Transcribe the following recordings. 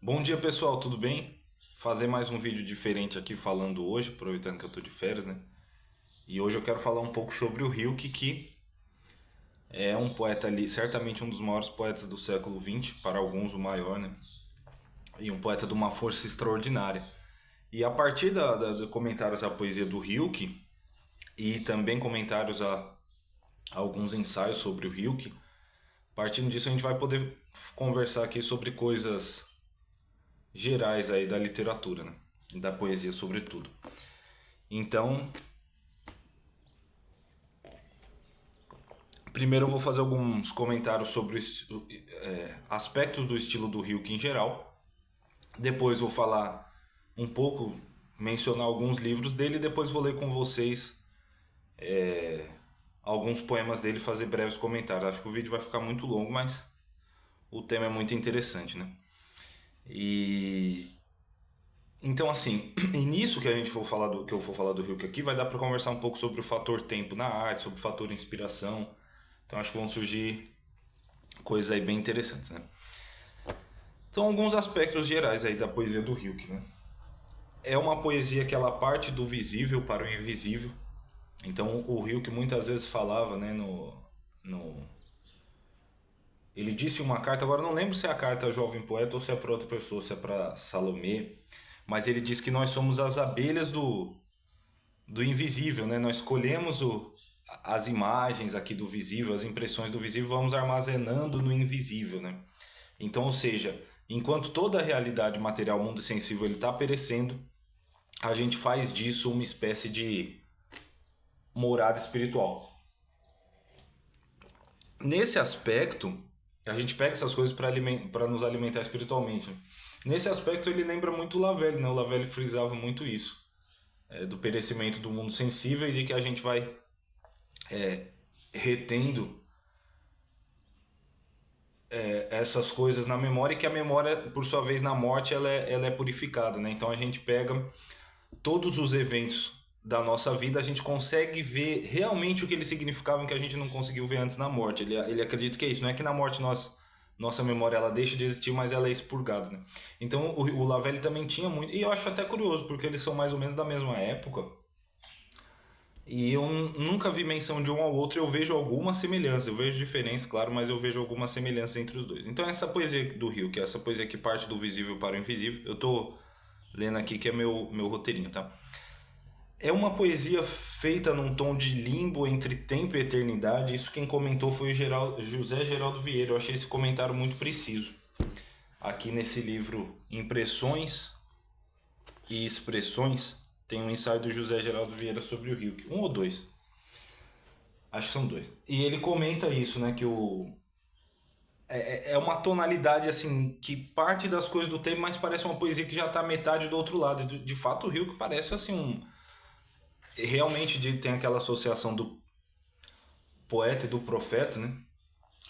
Bom dia pessoal, tudo bem? Fazer mais um vídeo diferente aqui falando hoje, aproveitando que eu tô de férias, né? E hoje eu quero falar um pouco sobre o Hilke, que é um poeta ali, certamente um dos maiores poetas do século XX, para alguns o maior, né? E um poeta de uma força extraordinária. E a partir de comentários à poesia do Hilke e também comentários a alguns ensaios sobre o Hilke, partindo disso a gente vai poder conversar aqui sobre coisas gerais aí da literatura, né? Da poesia sobretudo. Então, primeiro eu vou fazer alguns comentários sobre aspectos do estilo do Hilke em geral. Depois vou falar um pouco, mencionar alguns livros dele e depois vou ler com vocês alguns poemas dele e fazer breves comentários. Acho que o vídeo vai ficar muito longo, mas o tema é muito interessante, né? E então assim, e nisso que a gente for falar do que eu for falar do Hilke aqui, vai dar para conversar um pouco sobre o fator tempo na arte, sobre o fator inspiração. Então acho que vão surgir coisas aí bem interessantes, né? Então, alguns aspectos gerais aí da poesia do Hilke, né? É uma poesia que ela parte do visível para o invisível. Então, o Hilke muitas vezes falava, né, no ele disse uma carta, agora não lembro se é a carta ao jovem poeta ou se é para outra pessoa, se é para Salomé, mas ele diz que nós somos as abelhas do invisível, né? Nós escolhemos as imagens aqui do visível, as impressões do visível, vamos armazenando no invisível, né? Então, ou seja, enquanto toda a realidade material, mundo sensível, ele está perecendo, a gente faz disso uma espécie de morada espiritual. Nesse aspecto, a gente pega essas coisas para nos alimentar espiritualmente. Nesse aspecto, ele lembra muito o Lavelle, né? O Lavelle frisava muito isso, do perecimento do mundo sensível e de que a gente vai retendo essas coisas na memória e que a memória, por sua vez, na morte, ela é purificada, né? Então a gente pega todos os eventos da nossa vida, a gente consegue ver realmente o que eles significavam que a gente não conseguiu ver antes na morte. Ele acredita que é isso, não é que na morte nossa memória ela deixa de existir, mas ela é expurgada, né? Então o Lavelle também tinha muito, e eu acho até curioso, porque eles são mais ou menos da mesma época, e eu nunca vi menção de um ao outro, eu vejo alguma semelhança, eu vejo diferença, claro, mas eu vejo alguma semelhança entre os dois. Então essa poesia do Rio, que é essa poesia que parte do visível para o invisível, eu tô lendo aqui que é meu roteirinho, tá? É uma poesia feita num tom de limbo entre tempo e eternidade. Isso quem comentou foi o José Geraldo Vieira. Eu achei esse comentário muito preciso. Aqui nesse livro Impressões e Expressões, tem um ensaio do José Geraldo Vieira sobre o Hilke. Um ou dois? Acho que são dois. E ele comenta isso, né? Que é uma tonalidade assim que parte das coisas do tempo, mas parece uma poesia que já está metade do outro lado. De fato, o Hilke parece assim realmente tem aquela associação do poeta e do profeta, né?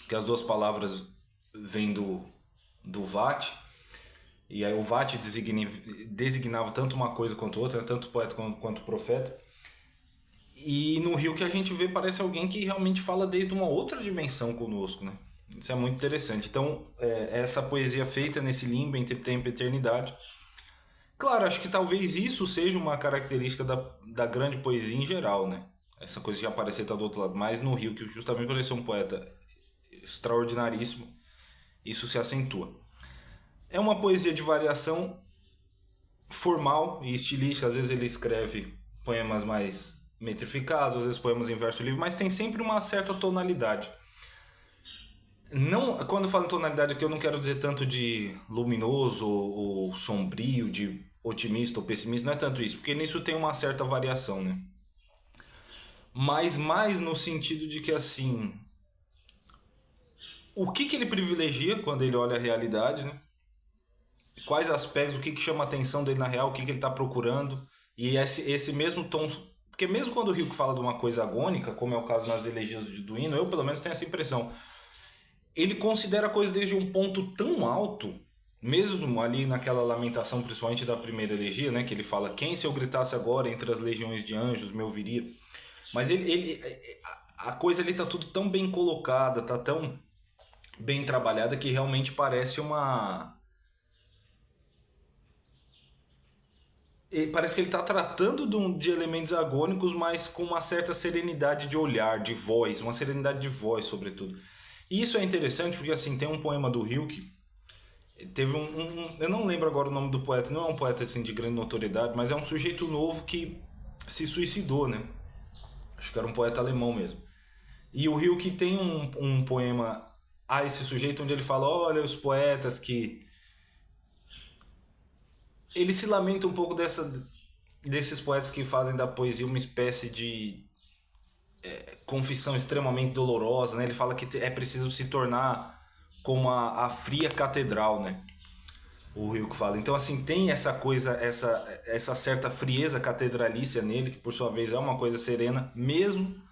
Que as duas palavras vêm do Vate. E aí o Vate designava tanto uma coisa quanto outra, né? Tanto poeta quanto profeta. E no Rio que a gente vê parece alguém que realmente fala desde uma outra dimensão conosco, né? Isso é muito interessante. Então, essa poesia feita nesse limbo entre tempo e eternidade. Claro, acho que talvez isso seja uma característica da grande poesia em geral, né? Essa coisa de aparecer tá do outro lado. Mas no Rio, que justamente por ele ser um poeta extraordinaríssimo, isso se acentua. É uma poesia de variação formal e estilística. Às vezes ele escreve poemas mais metrificados, às vezes poemas em verso livre, mas tem sempre uma certa tonalidade. Não, quando eu falo em tonalidade aqui, eu não quero dizer tanto de luminoso ou sombrio, de otimista ou pessimista, não é tanto isso, porque nisso tem uma certa variação, né? Mas mais no sentido de que assim, o que ele privilegia quando ele olha a realidade, né? Quais aspectos, o que chama a atenção dele na real, o que ele está procurando, e esse mesmo tom. Porque mesmo quando o Hilke fala de uma coisa agônica, como é o caso nas elegias do hino, eu pelo menos tenho essa impressão. Ele considera a coisa desde um ponto tão alto, mesmo ali naquela lamentação, principalmente da primeira elegia, né, que ele fala: quem se eu gritasse agora entre as legiões de anjos me ouviria. Mas a coisa ali tá tudo tão bem colocada, tá tão bem trabalhada que realmente parece parece que ele está tratando de elementos agônicos, mas com uma certa serenidade de olhar, de voz, uma serenidade de voz, sobretudo. E isso é interessante porque, assim, tem um poema do Hilke, teve eu não lembro agora o nome do poeta, não é um poeta, assim, de grande notoriedade, mas é um sujeito novo que se suicidou, né? Acho que era um poeta alemão mesmo. E o Hilke tem um poema a esse sujeito onde ele fala, olha, os poetas que... Ele se lamenta um pouco desses poetas que fazem da poesia uma espécie de confissão extremamente dolorosa, né? Ele fala que é preciso se tornar como a fria catedral, né? O Rio que fala. Então, assim, tem essa coisa, essa certa frieza catedralícia nele, que por sua vez é uma coisa serena, mesmo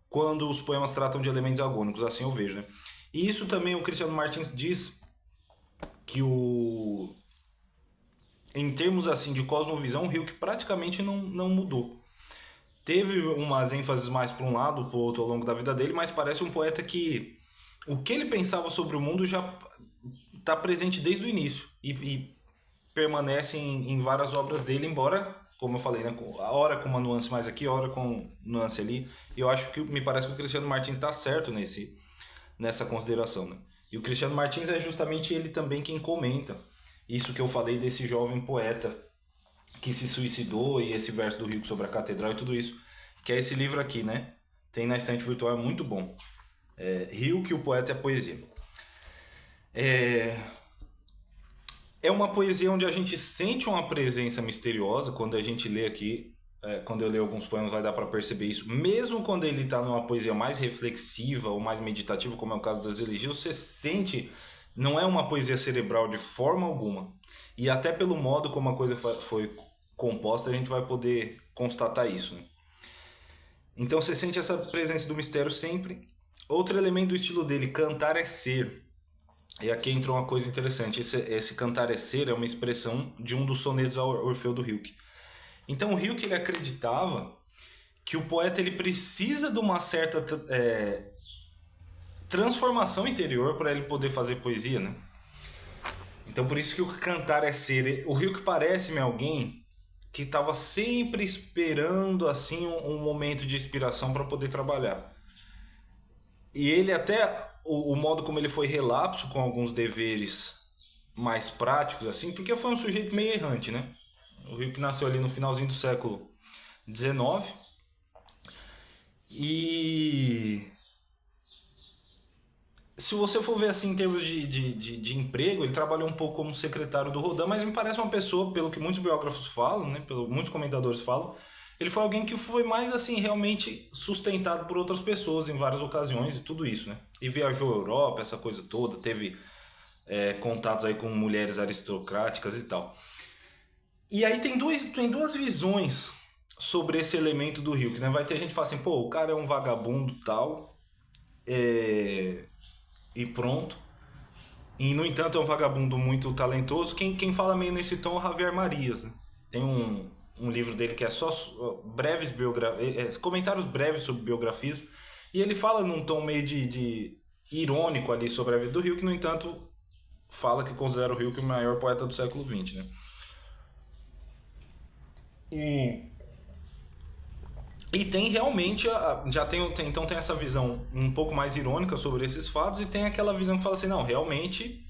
quando os poemas tratam de elementos agônicos, assim eu vejo, né? E isso também o Cristiano Martins diz que em termos assim de cosmovisão, o Rio que praticamente não mudou. Teve umas ênfases mais para um lado, para o outro ao longo da vida dele, mas parece um poeta que o que ele pensava sobre o mundo já está presente desde o início e permanece em várias obras dele, embora, como eu falei, né, a hora com uma nuance mais aqui, a hora com nuance ali. E eu acho que me parece que o Cristiano Martins está certo nessa consideração, né? E o Cristiano Martins é justamente ele também quem comenta isso que eu falei desse jovem poeta que se suicidou e esse verso do Rico sobre a catedral e tudo isso, que é esse livro aqui, né? Tem na estante virtual, é muito bom. Rio que o poeta é poesia. É uma poesia onde a gente sente uma presença misteriosa quando a gente lê aqui. Quando eu leio alguns poemas vai dar para perceber isso. Mesmo quando ele está numa poesia mais reflexiva ou mais meditativa, como é o caso das elegias, você sente... Não é uma poesia cerebral de forma alguma. E até pelo modo como a coisa foi composta, a gente vai poder constatar isso, né? Então você sente essa presença do mistério sempre. Outro elemento do estilo dele, cantar é ser. E aqui entrou uma coisa interessante. Esse cantar é ser é uma expressão de um dos sonetos ao Orfeu do Rilke. Então o Rilke ele acreditava que o poeta ele precisa de uma certa transformação interior para ele poder fazer poesia, né? Então por isso que o cantar é ser. O Rilke parece-me alguém que estava sempre esperando assim um momento de inspiração para poder trabalhar. E ele até o modo como ele foi relapso com alguns deveres mais práticos assim, porque foi um sujeito meio errante, né? O Rilke nasceu ali no finalzinho do século XIX e se você for ver assim em termos de emprego, ele trabalhou um pouco como secretário do Rodin, mas me parece uma pessoa, pelo que muitos biógrafos falam, né, pelo muitos comentadores falam, ele foi alguém que foi mais assim realmente sustentado por outras pessoas em várias ocasiões e tudo isso, né? E viajou a Europa, essa coisa toda, teve contatos aí com mulheres aristocráticas e tal. E aí tem duas visões sobre esse elemento do Rio, que né, vai ter gente que fala assim, pô, o cara é um vagabundo tal, e pronto. E, no entanto, é um vagabundo muito talentoso. Quem fala meio nesse tom é o Javier Marias. Né? Tem um livro dele que é só breves biografias, comentários breves sobre biografias. E ele fala num tom meio de irônico ali sobre a vida do Rio, que, no entanto, fala que considera o Rio que o maior poeta do século XX. Né? E E tem realmente, então tem essa visão um pouco mais irônica sobre esses fatos e tem aquela visão que fala assim, não, realmente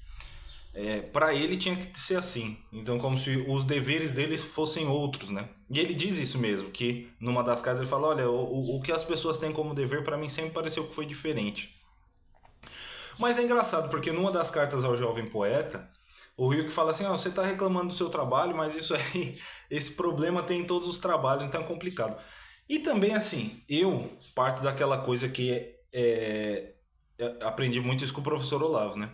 para ele tinha que ser assim. Então como se os deveres deles fossem outros, né? E ele diz isso mesmo, que numa das cartas ele fala, olha, o que as pessoas têm como dever para mim sempre pareceu que foi diferente. Mas é engraçado, porque numa das cartas ao jovem poeta, o Rio que fala assim, você está reclamando do seu trabalho, mas isso aí, esse problema tem em todos os trabalhos, então é complicado. E também, assim, eu parto daquela coisa que aprendi muito isso com o professor Olavo, né?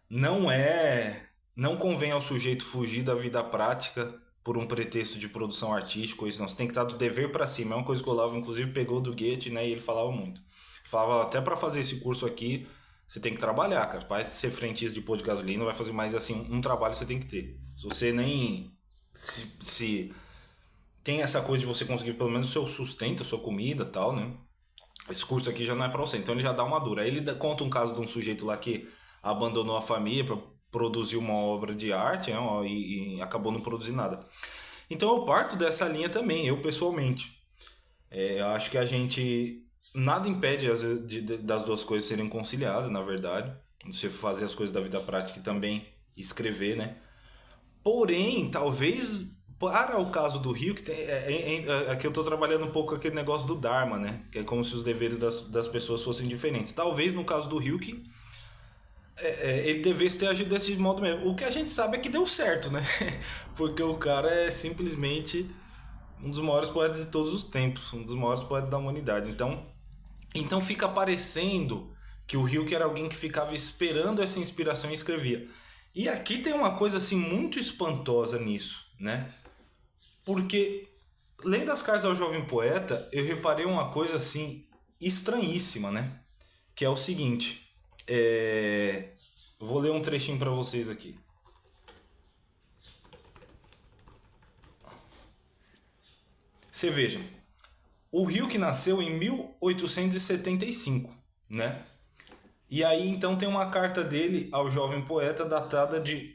Não é. Não convém ao sujeito fugir da vida prática por um pretexto de produção artística ou isso, não. Você tem que estar do dever para cima. É uma coisa que o Olavo, inclusive, pegou do Goethe, né? E ele falava muito. Ele falava, até para fazer esse curso aqui, você tem que trabalhar, cara. Vai ser frentista de pôr de gasolina, vai fazer mais assim, um trabalho você tem que ter. Se você nem se tem essa coisa de você conseguir pelo menos o seu sustento, a sua comida e tal, né? Esse curso aqui já não é pra você, então ele já dá uma dura. Aí ele conta um caso de um sujeito lá que abandonou a família para produzir uma obra de arte, né? E acabou não produzindo nada. Então eu parto dessa linha também, eu pessoalmente. Eu acho que a gente. Nada impede das duas coisas serem conciliadas, na verdade. Você fazer as coisas da vida prática e também escrever, né? Porém, talvez para o caso do Rio, que tem, aqui eu estou trabalhando um pouco aquele negócio do Dharma, né? Que é como se os deveres das pessoas fossem diferentes. Talvez no caso do Rio, que ele devesse ter agido desse modo mesmo. O que a gente sabe é que deu certo, né? Porque o cara é simplesmente um dos maiores poetas de todos os tempos, um dos maiores poetas da humanidade. Então fica parecendo que o Hilke era alguém que ficava esperando essa inspiração e escrevia. E aqui tem uma coisa assim muito espantosa nisso, né? Porque lendo as cartas ao jovem poeta, eu reparei uma coisa assim estranhíssima, né? Que é o seguinte, eu vou ler um trechinho para vocês aqui. Você veja, o Hilke nasceu em 1875, né? E aí então tem uma carta dele ao jovem poeta datada de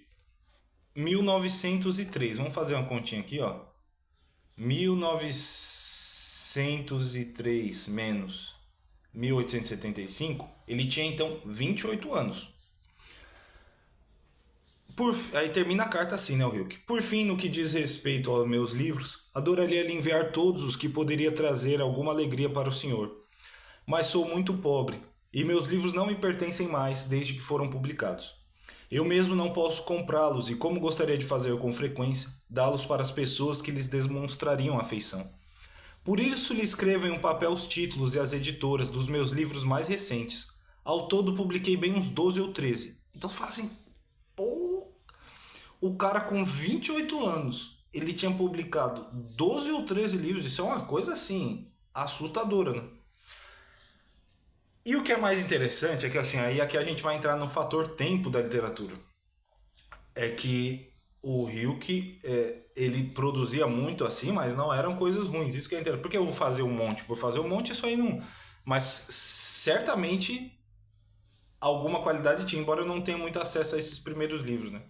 1903. Vamos fazer uma continha aqui, ó. 1903 menos 1875, ele tinha então 28 anos. Aí termina a carta assim, né, o Hilke? Por fim, no que diz respeito aos meus livros, adoraria lhe enviar todos os que poderia trazer alguma alegria para o senhor. Mas sou muito pobre, e meus livros não me pertencem mais desde que foram publicados. Eu mesmo não posso comprá-los e, como gostaria de fazer com frequência, dá-los para as pessoas que lhes demonstrariam afeição. Por isso lhe escrevo em um papel os títulos e as editoras dos meus livros mais recentes. Ao todo publiquei bem uns 12 ou 13. Então fazem... Pô, o cara com 28 anos, ele tinha publicado 12 ou 13 livros. Isso é uma coisa assim, assustadora, né? E o que é mais interessante é que assim, aí aqui a gente vai entrar no fator tempo da literatura. É que o Hilke, ele produzia muito assim, mas não eram coisas ruins. Isso que é interessante. Por que eu vou fazer um monte? Por fazer um monte, isso aí não... Mas certamente alguma qualidade tinha, embora eu não tenha muito acesso a esses primeiros livros, né?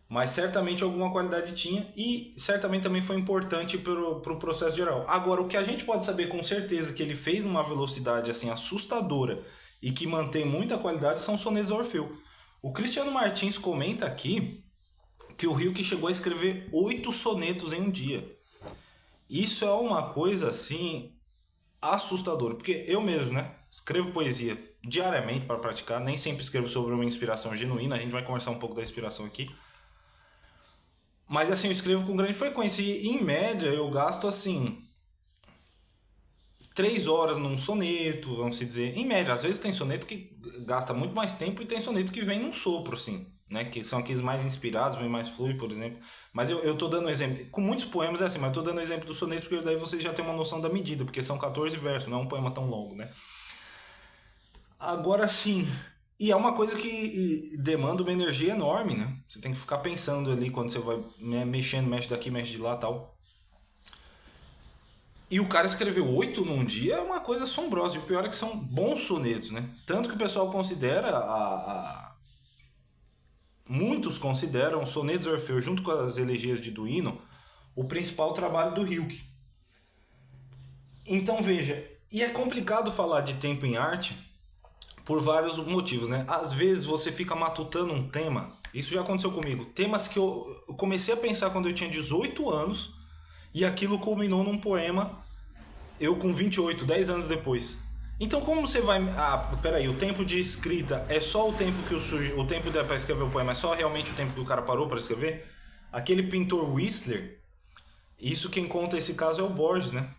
Mas certamente alguma qualidade tinha e certamente também foi importante pro processo geral. Agora, o que a gente pode saber com certeza que ele fez numa velocidade assim assustadora e que mantém muita qualidade são os sonetos do Orfeu. O Cristiano Martins comenta aqui que o Hilke chegou a escrever 8 sonetos em um dia. Isso é uma coisa assim assustadora, porque eu mesmo, né, escrevo poesia diariamente para praticar, nem sempre escrevo sobre uma inspiração genuína, a gente vai conversar um pouco da inspiração aqui. Mas assim, eu escrevo com grande frequência e em média eu gasto assim 3 horas num soneto, vamos dizer. Em média, às vezes tem soneto que gasta muito mais tempo e tem soneto que vem num sopro, assim, né? Que são aqueles mais inspirados, vem mais fluido, por exemplo. Mas eu tô dando exemplo. Com muitos poemas é assim, mas eu tô dando exemplo do soneto porque daí vocês já tem uma noção da medida, porque são 14 versos, não é um poema tão longo, né? Agora sim. E é uma coisa que demanda uma energia enorme, né? Você tem que ficar pensando ali quando você vai mexendo, mexe daqui, mexe de lá tal. E o cara escreveu 8 num dia é uma coisa assombrosa. E o pior é que são bons sonetos, né? Tanto que o pessoal considera muitos consideram o Sonetos Orfeu junto com as elegias de Duino o principal trabalho do Hilke. Então veja, e é complicado falar de tempo em arte por vários motivos, né? Às vezes você fica matutando um tema, isso já aconteceu comigo, temas que eu comecei a pensar quando eu tinha 18 anos e aquilo culminou num poema eu com 28, 10 anos depois. Então como você vai... peraí, o tempo de escrita é só o tempo que o tempo para escrever o poema é só realmente o tempo que o cara parou para escrever? Aquele pintor Whistler, isso quem conta esse caso é o Borges, né?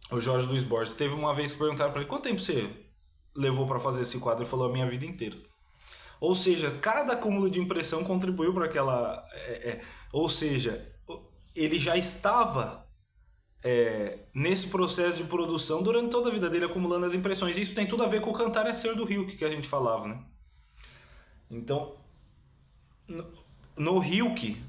O Jorge Luiz Borges. Teve uma vez que perguntaram para ele, quanto tempo você levou para fazer esse quadro? Ele falou, a minha vida inteira. Ou seja, cada acúmulo de impressão contribuiu para aquela... ou seja, ele já estava nesse processo de produção durante toda a vida dele, acumulando as impressões. Isso tem tudo a ver com o Cantar é Ser do Hilke, que a gente falava, né? Então, no Hilke,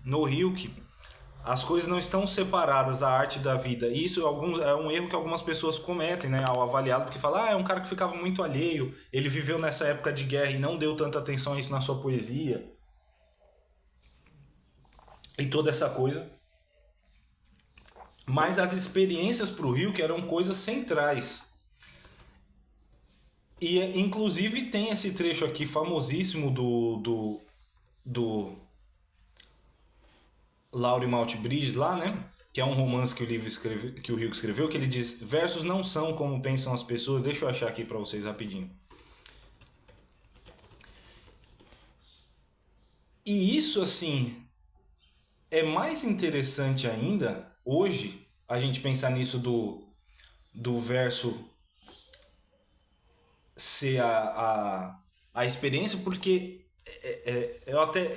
as coisas não estão separadas, a arte da vida. E isso é um erro que algumas pessoas cometem, né, ao avaliá-lo, porque falam, é um cara que ficava muito alheio, ele viveu nessa época de guerra e não deu tanta atenção a isso na sua poesia. E toda essa coisa. mas as experiências para o Hilke eram coisas centrais. E inclusive tem esse trecho aqui famosíssimo do Laurie Maltbridge lá, né? Que é um romance que que o Hilke escreveu, que ele diz: versos não são como pensam as pessoas. Deixa eu achar aqui para vocês rapidinho. E isso, assim, é mais interessante ainda hoje a gente pensar nisso do verso ser a experiência, porque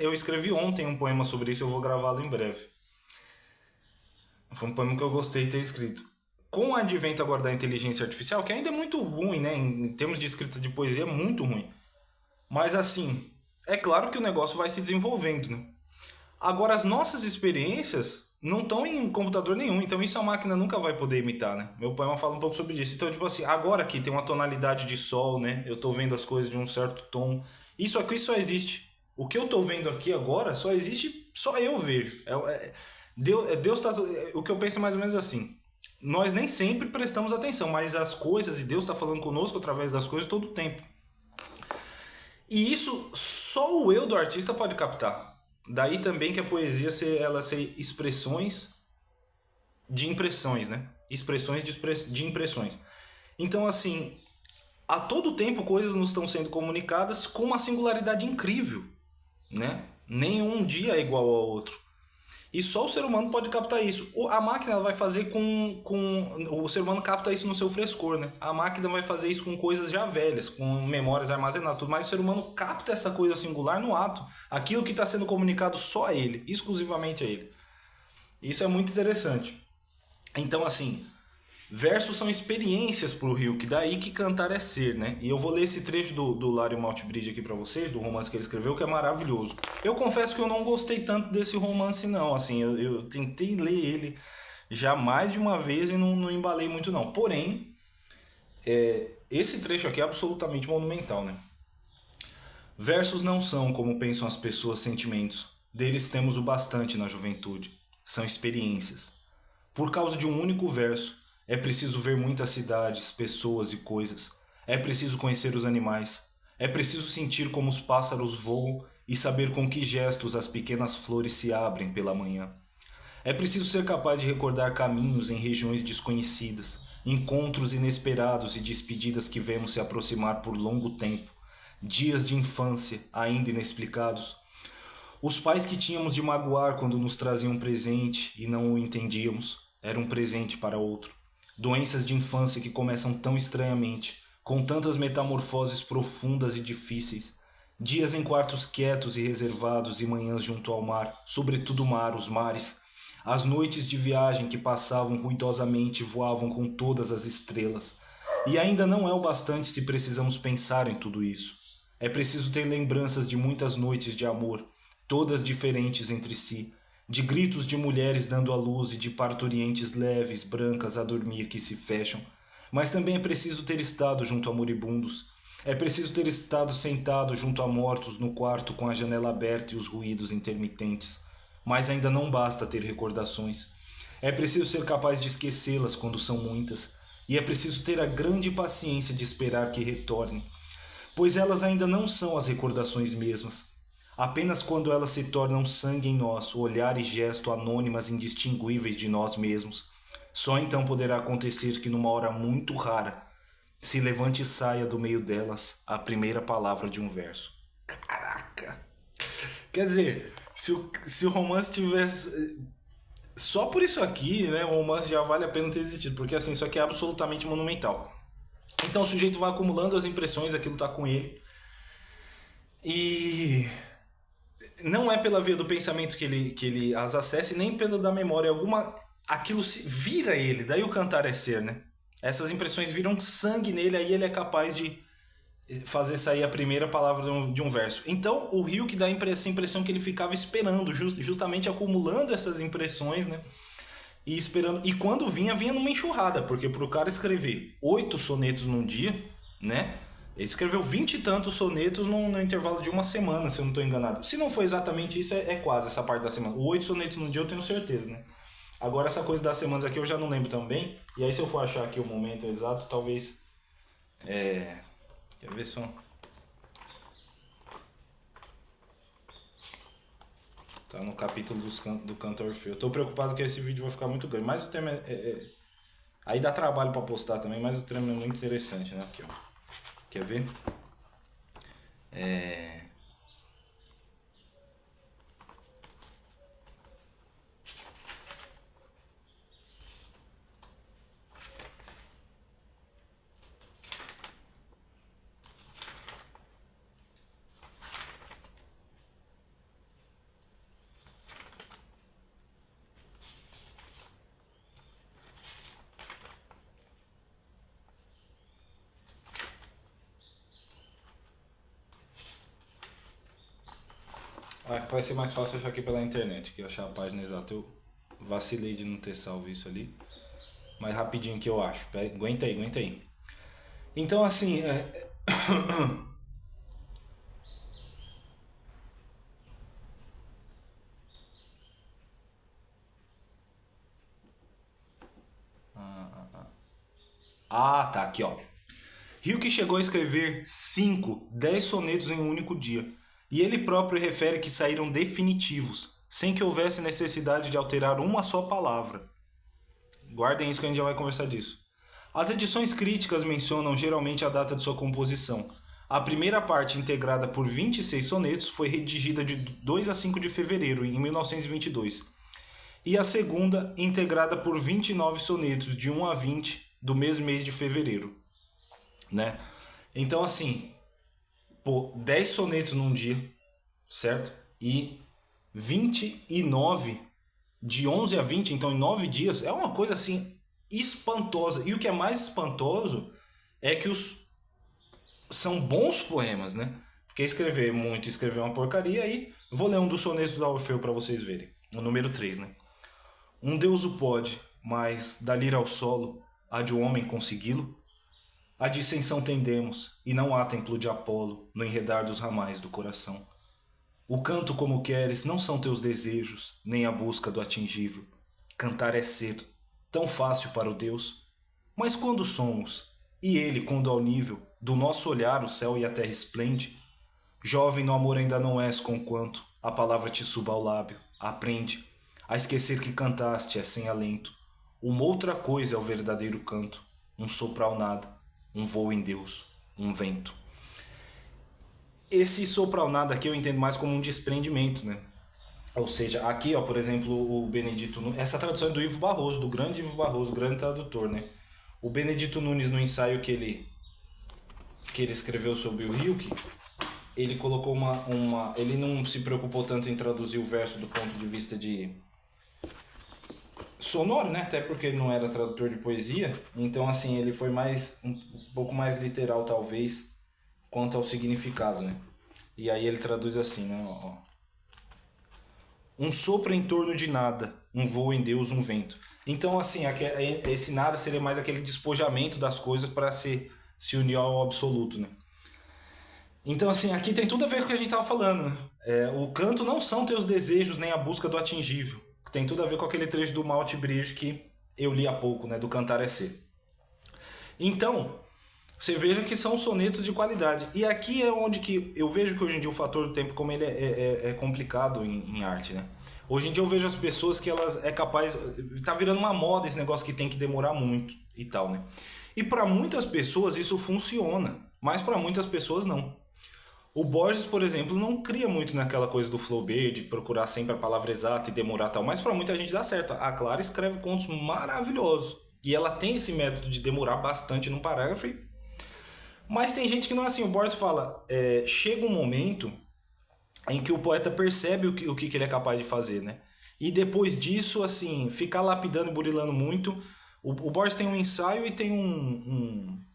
eu escrevi ontem um poema sobre isso, eu vou gravá-lo em breve. Foi um poema que eu gostei de ter escrito. Com o advento agora da inteligência artificial, que ainda é muito ruim, né? Em termos de escrita de poesia, é muito ruim. Mas assim, é claro que o negócio vai se desenvolvendo, né? Agora, as nossas experiências não estão em computador nenhum, então isso a máquina nunca vai poder imitar, né? Meu poema fala um pouco sobre isso. Então, tipo assim, agora aqui tem uma tonalidade de sol, né? Eu tô vendo as coisas de um certo tom. Isso aqui só existe. O que eu tô vendo aqui agora só existe, só eu vejo. Deus tá. O que eu penso é mais ou menos assim. Nós nem sempre prestamos atenção, mas as coisas, e Deus está falando conosco através das coisas todo o tempo. E isso só o eu do artista pode captar. Daí também que a poesia ela ser expressões de impressões, né? Expressões de impressões. Então, assim, a todo tempo coisas nos estão sendo comunicadas com uma singularidade incrível, né? Nenhum dia é igual ao outro. E só o ser humano pode captar isso. A máquina ela vai fazer o ser humano capta isso no seu frescor, né? A máquina vai fazer isso com coisas já velhas, com memórias armazenadas, tudo mais. O ser humano capta essa coisa singular no ato. Aquilo que está sendo comunicado só a ele, exclusivamente a ele. Isso é muito interessante. Então, assim, versos são experiências pro Hilke, daí que cantar é ser, né? E eu vou ler esse trecho do Larry Maltbridge aqui pra vocês, do romance que ele escreveu, que é maravilhoso. Eu confesso que eu não gostei tanto desse romance, não. Assim, eu tentei ler ele já mais de uma vez e não embalei muito, não. Porém, esse trecho aqui é absolutamente monumental, né? Versos não são, como pensam as pessoas, sentimentos. Deles temos o bastante na juventude. São experiências. Por causa de um único verso, é preciso ver muitas cidades, pessoas e coisas. É preciso conhecer os animais. É preciso sentir como os pássaros voam e saber com que gestos as pequenas flores se abrem pela manhã. É preciso ser capaz de recordar caminhos em regiões desconhecidas, encontros inesperados e despedidas que vemos se aproximar por longo tempo, dias de infância ainda inexplicados. Os pais que tínhamos de magoar quando nos traziam um presente e não o entendíamos, era um presente para outro. Doenças de infância que começam tão estranhamente, com tantas metamorfoses profundas e difíceis. Dias em quartos quietos e reservados e manhãs junto ao mar, sobretudo o mar, os mares. As noites de viagem que passavam ruidosamente e voavam com todas as estrelas. E ainda não é o bastante se precisamos pensar em tudo isso. É preciso ter lembranças de muitas noites de amor, todas diferentes entre si, de gritos de mulheres dando à luz e de parturientes leves, brancas a dormir que se fecham. Mas também é preciso ter estado junto a moribundos. É preciso ter estado sentado junto a mortos no quarto com a janela aberta e os ruídos intermitentes. Mas ainda não basta ter recordações. É preciso ser capaz de esquecê-las quando são muitas. E é preciso ter a grande paciência de esperar que retornem. Pois elas ainda não são as recordações mesmas. Apenas quando elas se tornam sangue em nós, olhar e gesto anônimas indistinguíveis de nós mesmos, só então poderá acontecer que numa hora muito rara se levante e saia do meio delas a primeira palavra de um verso. Caraca! Quer dizer, se o romance tivesse... Só por isso aqui, né, o romance já vale a pena ter existido, porque assim, isso aqui é absolutamente monumental. Então o sujeito vai acumulando as impressões, aquilo tá com ele. E não é pela via do pensamento que ele as acesse, nem pela da memória alguma. Aquilo vira ele, daí o cantar é ser, né? Essas impressões viram sangue nele, aí ele é capaz de fazer sair a primeira palavra de um verso. Então o Hilke dá essa impressão que ele ficava esperando, justamente acumulando essas impressões, né? E esperando. E quando vinha numa enxurrada, porque pro cara escrever 8 sonetos num dia, né? Ele escreveu 20 e tantos sonetos no intervalo de uma semana, se eu não estou enganado. Se não foi exatamente isso, é quase essa parte da semana. 8 sonetos no dia eu tenho certeza, né? Agora essa coisa das semanas aqui eu já não lembro também. E aí se eu for achar aqui o momento exato, talvez... Quer ver só? Tá no capítulo do canto Orfeu. Eu tô preocupado que esse vídeo vai ficar muito grande. Mas o tema aí dá trabalho pra postar também, mas o tema é muito interessante, né? Aqui, ó. Quer ver? Vai ser mais fácil achar aqui pela internet, que achar a página exata. Eu vacilei de não ter salvo isso ali. Mas rapidinho que eu acho. Aguenta aí, aguenta aí. Então, assim, tá, aqui, ó. Hilke chegou a escrever 5, 10 sonetos em um único dia. E ele próprio refere que saíram definitivos, sem que houvesse necessidade de alterar uma só palavra. Guardem isso que a gente já vai conversar disso. As edições críticas mencionam geralmente a data de sua composição. A primeira parte, integrada por 26 sonetos, foi redigida de 2 a 5 de fevereiro, em 1922. E a segunda, integrada por 29 sonetos, de 1 a 20, do mesmo mês de fevereiro. Né? Então, assim, 10 sonetos num dia, certo? E 29 de 11 a 20, então em 9 dias, é uma coisa assim espantosa. E o que é mais espantoso é que são bons poemas, né? Porque escrever muito, escrever uma porcaria. Aí vou ler um dos sonetos do Orfeu para vocês verem. O número 3, né? Um Deus o pode, mas da lira ao solo há de o homem consegui-lo? A dissensão tendemos, e não há templo de Apolo no enredar dos ramais do coração. O canto como queres não são teus desejos, nem a busca do atingível. Cantar é cedo, tão fácil para o Deus. Mas quando somos, e ele quando ao nível do nosso olhar o céu e a terra esplende, jovem no amor ainda não és conquanto a palavra te suba ao lábio, aprende a esquecer que cantaste é sem alento. Uma outra coisa é o verdadeiro canto, um sopro ao nada, um voo em Deus, um vento. Esse sopro ao nada aqui eu entendo mais como um desprendimento, né? Ou seja, aqui, ó, por exemplo, o Benedito Nunes, essa tradução é do Ivo Barroso, do grande Ivo Barroso, grande tradutor, né? O Benedito Nunes, no ensaio que ele escreveu sobre o Hilke, ele colocou ele não se preocupou tanto em traduzir o verso do ponto de vista de sonoro, né? Até porque ele não era tradutor de poesia. Então, assim, ele foi um pouco mais literal, talvez, quanto ao significado, né? E aí ele traduz assim, né? Ó. Um sopro em torno de nada, um voo em Deus, um vento. Então, assim, esse nada seria mais aquele despojamento das coisas para se unir ao absoluto, né? Então, assim, aqui tem tudo a ver com o que a gente estava falando, né? O canto não são teus desejos nem a busca do atingível. Tem tudo a ver com aquele trecho do Malte Bride que eu li há pouco, né? Do Cantar é Ser. Então, você veja que são sonetos de qualidade. E aqui é onde que eu vejo que hoje em dia o fator do tempo, como ele é complicado em arte, né? Hoje em dia eu vejo as pessoas que elas é capaz... Tá virando uma moda esse negócio que tem que demorar muito e tal, né? E para muitas pessoas isso funciona, mas para muitas pessoas não. O Borges, por exemplo, não cria muito naquela coisa do Flaubert, de procurar sempre a palavra exata e demorar tal, mas para muita gente dá certo. A Clara escreve contos maravilhosos. E ela tem esse método de demorar bastante num parágrafo. Mas tem gente que não é assim. O Borges fala, chega um momento em que o poeta percebe o que ele é capaz de fazer, né? E depois disso, assim, ficar lapidando e burilando muito. O Borges tem um ensaio e tem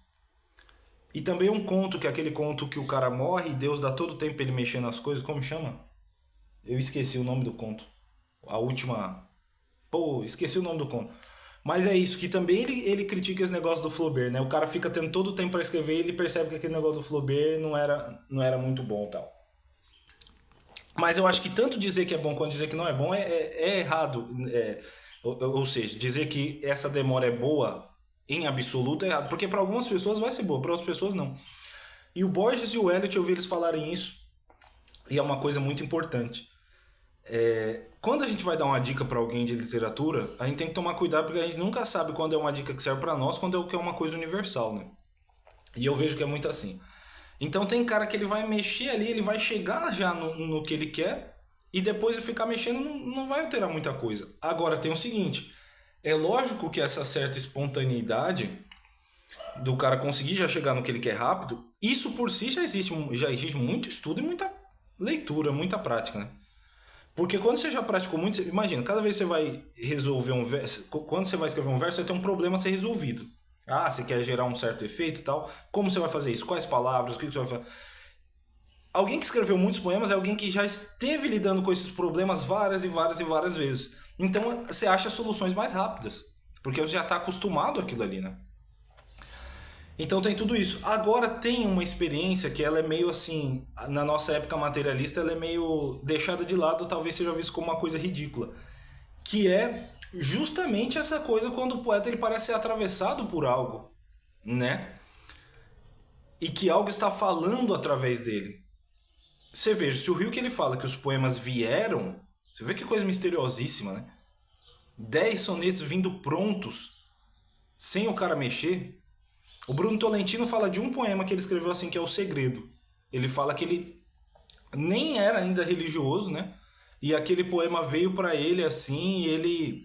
e também um conto, que é aquele conto que o cara morre e Deus dá todo o tempo pra ele mexer nas coisas. Como chama? Eu esqueci o nome do conto. A última... Pô, esqueci o nome do conto. Mas é isso, que também ele critica esse negócio do Flaubert, né? O cara fica tendo todo o tempo pra escrever e ele percebe que aquele negócio do Flaubert não era muito bom e tal. Mas eu acho que tanto dizer que é bom quanto dizer que não é bom é errado. Ou seja, dizer que essa demora é boa em absoluto é errado, porque para algumas pessoas vai ser boa, para outras pessoas não. E o Borges e o Eliot, eu ouvi eles falarem isso, e é uma coisa muito importante. Quando a gente vai dar uma dica para alguém de literatura, a gente tem que tomar cuidado porque a gente nunca sabe quando é uma dica que serve para nós, quando é o que é uma coisa universal, né? E eu vejo que é muito assim. Então tem cara que ele vai mexer ali, ele vai chegar já no que ele quer e depois de ficar mexendo não vai alterar muita coisa. Agora tem o seguinte, é lógico que essa certa espontaneidade do cara conseguir já chegar no que ele quer rápido, isso por si já existe muito estudo e muita leitura, muita prática, né? Porque quando você já praticou muito, imagina, cada vez que você vai resolver um verso, quando você vai escrever um verso, você tem um problema a ser resolvido. Ah, você quer gerar um certo efeito e tal. Como você vai fazer isso? Quais palavras? O que você vai fazer? Alguém que escreveu muitos poemas é alguém que já esteve lidando com esses problemas várias e várias e várias vezes. Então você acha soluções mais rápidas. Porque você já está acostumado àquilo ali, né? Então tem tudo isso. Agora tem uma experiência que ela é meio assim, na nossa época materialista, ela é meio deixada de lado, talvez seja visto como uma coisa ridícula, que é justamente essa coisa quando o poeta ele parece ser atravessado por algo, né? E que algo está falando através dele. Você veja, se o Rio que ele fala que os poemas vieram, você vê que coisa misteriosíssima, né? 10 sonetos vindo prontos, sem o cara mexer. O Bruno Tolentino fala de um poema que ele escreveu assim, que é O Segredo. Ele fala que ele nem era ainda religioso, né? E aquele poema veio para ele assim, e ele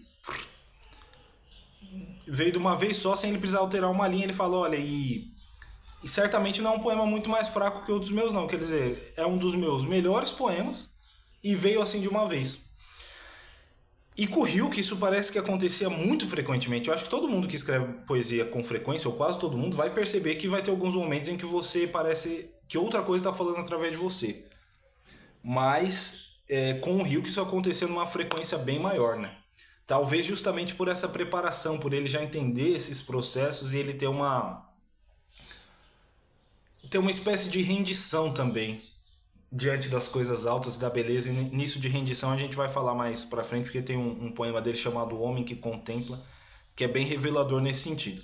veio de uma vez só, sem ele precisar alterar uma linha. Ele falou, olha, e certamente não é um poema muito mais fraco que outros meus, não. Quer dizer, é um dos meus melhores poemas e veio assim de uma vez. E com o Hilke isso parece que acontecia muito frequentemente. Eu acho que todo mundo que escreve poesia com frequência, ou quase todo mundo, vai perceber que vai ter alguns momentos em que você parece que outra coisa está falando através de você. Mas com o Hilke isso acontecia numa frequência bem maior, né? Talvez justamente por essa preparação, por ele já entender esses processos e ele ter uma espécie de rendição também diante das coisas altas da beleza, e nisso de rendição a gente vai falar mais pra frente, porque tem um poema dele chamado O Homem que Contempla, que é bem revelador nesse sentido.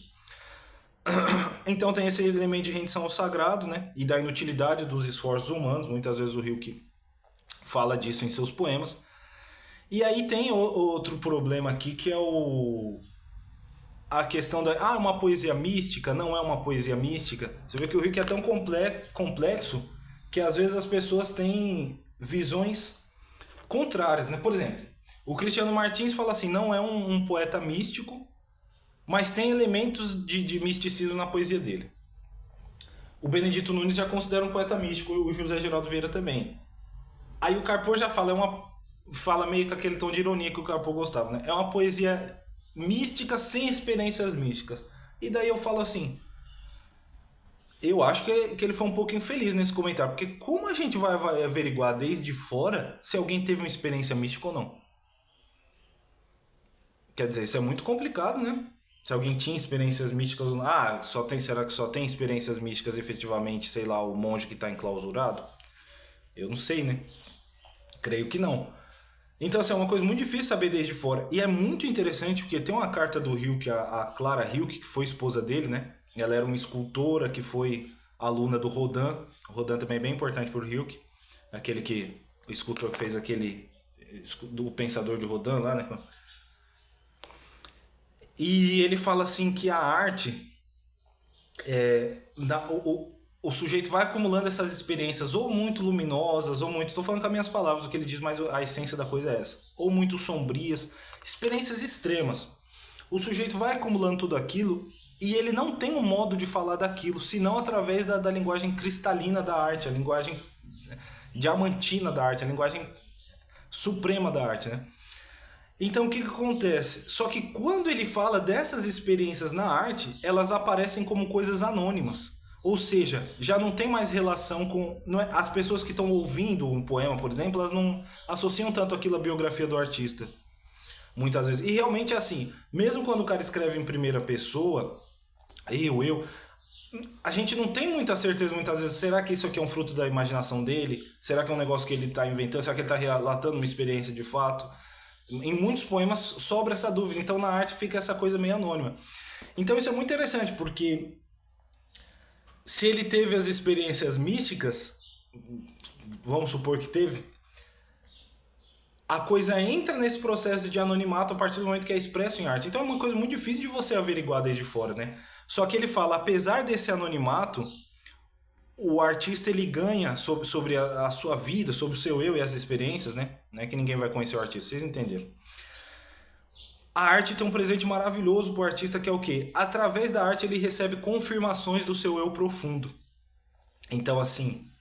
Então tem esse elemento de rendição ao sagrado, né? E da inutilidade dos esforços humanos, muitas vezes o Rilke fala disso em seus poemas. E aí tem outro problema aqui, que é a questão da uma poesia mística, não é uma poesia mística. Você vê que o Rilke é tão complexo que às vezes as pessoas têm visões contrárias, né? Por exemplo, o Cristiano Martins fala assim, não é um poeta místico, mas tem elementos de misticismo na poesia dele. O Benedito Nunes já considera um poeta místico, o José Geraldo Vieira também. Aí o Carpo já fala meio com aquele tom de ironia que o Carpo gostava, né? É uma poesia mística sem experiências místicas. E daí eu falo assim, eu acho que ele foi um pouco infeliz nesse comentário, porque como a gente vai averiguar desde fora se alguém teve uma experiência mística ou não? Quer dizer, isso é muito complicado, né? Se alguém tinha experiências místicas ou não. Será que só tem experiências místicas efetivamente, sei lá, o monge que está enclausurado? Eu não sei, né? Creio que não. Então, assim, é uma coisa muito difícil saber desde fora. E é muito interessante porque tem uma carta do Hilke, a Clara Hilke, que foi esposa dele, né? Ela era uma escultora que foi aluna do Rodin. O Rodin também é bem importante para o Hilke. O escultor que fez do Pensador de Rodin lá, né? E ele fala assim que a arte, o sujeito vai acumulando essas experiências ou muito luminosas, ou muito... Estou falando com as minhas palavras o que ele diz, mas a essência da coisa é essa. Ou muito sombrias, experiências extremas. O sujeito vai acumulando tudo aquilo e ele não tem um modo de falar daquilo, senão através da linguagem cristalina da arte, a linguagem diamantina da arte, a linguagem suprema da arte, né? Então o que acontece? Só que quando ele fala dessas experiências na arte, elas aparecem como coisas anônimas. Ou seja, já não tem mais relação com... as pessoas que estão ouvindo um poema, por exemplo, elas não associam tanto aquilo à biografia do artista. Muitas vezes. E realmente é assim, mesmo quando o cara escreve em primeira pessoa, a gente não tem muita certeza muitas vezes, será que isso aqui é um fruto da imaginação dele? Será que é um negócio que ele está inventando? Será que ele está relatando uma experiência de fato? Em muitos poemas sobra essa dúvida, então na arte fica essa coisa meio anônima. Então isso é muito interessante, porque se ele teve as experiências místicas, vamos supor que teve, a coisa entra nesse processo de anonimato a partir do momento que é expresso em arte. Então é uma coisa muito difícil de você averiguar desde fora, né? Só que ele fala, apesar desse anonimato, o artista ele ganha sobre a sua vida, sobre o seu eu e as experiências, né? Não é que ninguém vai conhecer o artista, vocês entenderam. A arte tem um presente maravilhoso pro artista que é o quê? Através da arte ele recebe confirmações do seu eu profundo. Então, assim,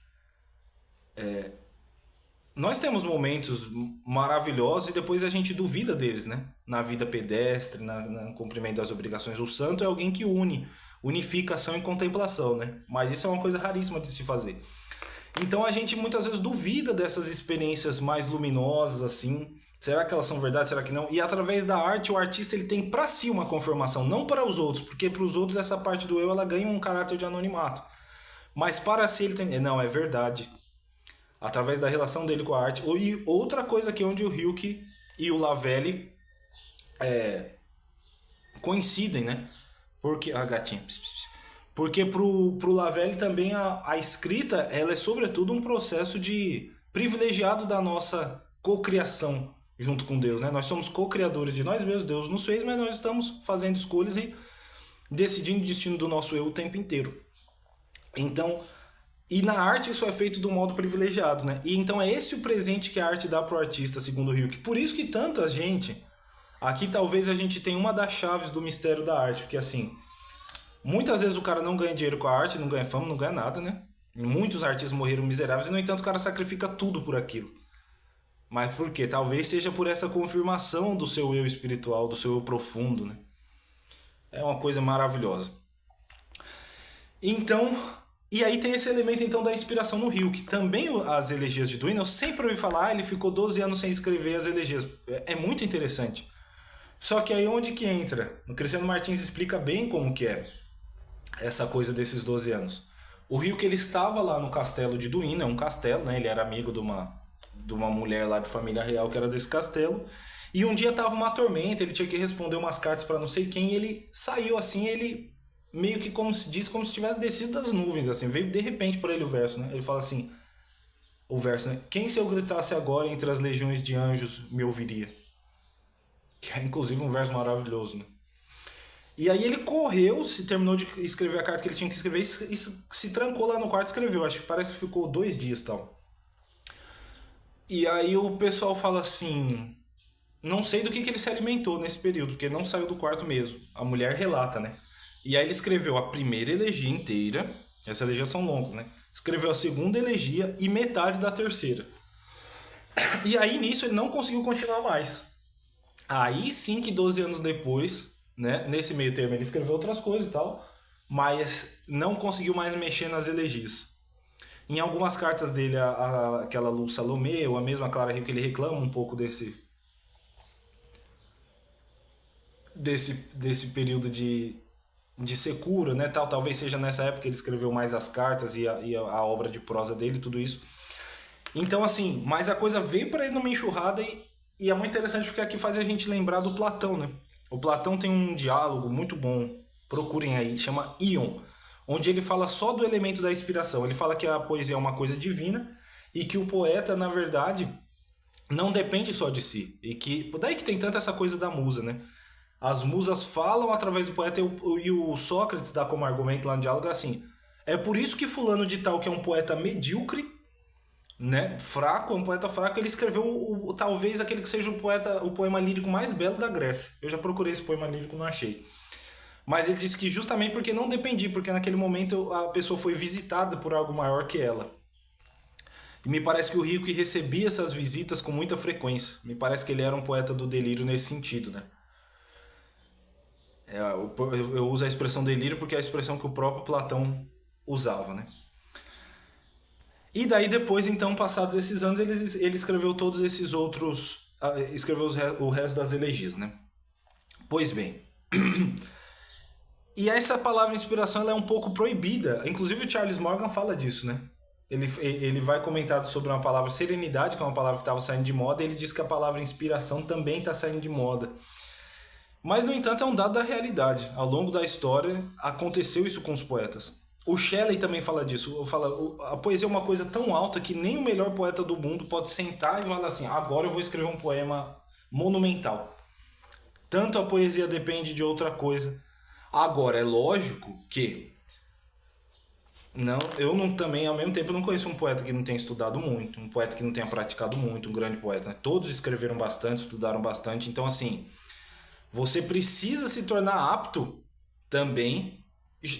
nós temos momentos maravilhosos e depois a gente duvida deles, né? Na vida pedestre, no cumprimento das obrigações. O santo é alguém que unifica ação e contemplação, né? Mas isso é uma coisa raríssima de se fazer. Então a gente muitas vezes duvida dessas experiências mais luminosas, assim. Será que elas são verdade? Será que não? E através da arte, o artista ele tem para si uma confirmação, não para os outros, porque para os outros essa parte do eu ela ganha um caráter de anonimato. Mas para si ele tem. Não, é verdade. Através da relação dele com a arte. E outra coisa que é onde o Hilke e o Lavelle coincidem, né? Porque. Ah, gatinha. Pss, pss, pss. Porque pro Lavelle também a escrita ela é sobretudo um processo de privilegiado da nossa cocriação junto com Deus, né? Nós somos co-criadores de nós mesmos, Deus nos fez, mas nós estamos fazendo escolhas e decidindo o destino do nosso eu o tempo inteiro. Então, e na arte isso é feito de um modo privilegiado, né? E então é esse o presente que a arte dá pro artista, segundo o Hilke. Por isso que tanta gente, aqui talvez a gente tenha uma das chaves do mistério da arte, porque assim, muitas vezes o cara não ganha dinheiro com a arte, não ganha fama, não ganha nada, né? Muitos artistas morreram miseráveis e, no entanto, o cara sacrifica tudo por aquilo. Mas por quê? Talvez seja por essa confirmação do seu eu espiritual, do seu eu profundo, né? É uma coisa maravilhosa. Então, e aí tem esse elemento então da inspiração no Rio, que também as elegias de Duino, eu sempre ouvi falar, ele ficou 12 anos sem escrever as elegias. É muito interessante. Só que aí onde que entra? O Cristiano Martins explica bem como que é essa coisa desses 12 anos. O Rio que ele estava lá no castelo de Duino, é um castelo, né? Ele era amigo de uma mulher lá de família real que era desse castelo. E um dia tava uma tormenta, ele tinha que responder umas cartas para não sei quem, e ele saiu assim, ele meio que como se diz, como se tivesse descido das nuvens, assim, veio de repente para ele o verso, né? Ele fala assim, o verso, né? Quem se eu gritasse agora entre as legiões de anjos me ouviria? Que é inclusive um verso maravilhoso, né? E aí ele correu, se terminou de escrever a carta que ele tinha que escrever e se trancou lá no quarto e escreveu. Acho que parece que ficou 2 dias e tal. E aí o pessoal fala assim, não sei do que ele se alimentou nesse período, porque ele não saiu do quarto mesmo. A mulher relata, né? E aí ele escreveu a primeira elegia inteira, essas elegias são longas, né? Escreveu a segunda elegia e metade da terceira. E aí nisso ele não conseguiu continuar mais. Aí sim que 12 anos depois, né? Nesse meio termo ele escreveu outras coisas e tal, mas não conseguiu mais mexer nas elegias. Em algumas cartas dele, aquela Lu Salomé, ou a mesma Clara Rio, que ele reclama um pouco desse período de secura, né, tal. Talvez seja nessa época que ele escreveu mais as cartas e a obra de prosa dele, tudo isso. Então, assim, mas a coisa veio para ele numa enxurrada e é muito interessante porque aqui faz a gente lembrar do Platão, né? O Platão tem um diálogo muito bom, procurem aí, chama Ion, onde ele fala só do elemento da inspiração. Ele fala que a poesia é uma coisa divina e que o poeta, na verdade, não depende só de si. E que daí que tem tanta essa coisa da musa, né? As musas falam através do poeta e o Sócrates dá como argumento lá no diálogo assim: é por isso que fulano de tal, que é um poeta medíocre, né, fraco, um poeta fraco, ele escreveu talvez aquele que seja o poema lírico mais belo da Grécia. Eu já procurei esse poema lírico, não achei. Mas ele disse que justamente porque não dependia, porque naquele momento a pessoa foi visitada por algo maior que ela. E me parece que o Rilke recebia essas visitas com muita frequência. Me parece que ele era um poeta do delírio nesse sentido, né? Eu uso a expressão delírio porque é a expressão que o próprio Platão usava, né? E daí depois, então, passados esses anos, ele escreveu todos esses outros... Escreveu o resto das elegias, né? Pois bem... E essa palavra inspiração ela é um pouco proibida. Inclusive o Charles Morgan fala disso, né? ele vai comentar sobre uma palavra serenidade, que é uma palavra que estava saindo de moda, e ele diz que a palavra inspiração também está saindo de moda. Mas, no entanto, é um dado da realidade. Ao longo da história, aconteceu isso com os poetas. O Shelley também fala disso. Fala, a poesia é uma coisa tão alta que nem o melhor poeta do mundo pode sentar e falar assim: agora eu vou escrever um poema monumental. Tanto a poesia depende de outra coisa. Agora, é lógico que não, eu não também, ao mesmo tempo, eu não conheço um poeta que não tenha estudado muito, um poeta que não tenha praticado muito, um grande poeta, né? Todos escreveram bastante, estudaram bastante. Então, assim, você precisa se tornar apto também,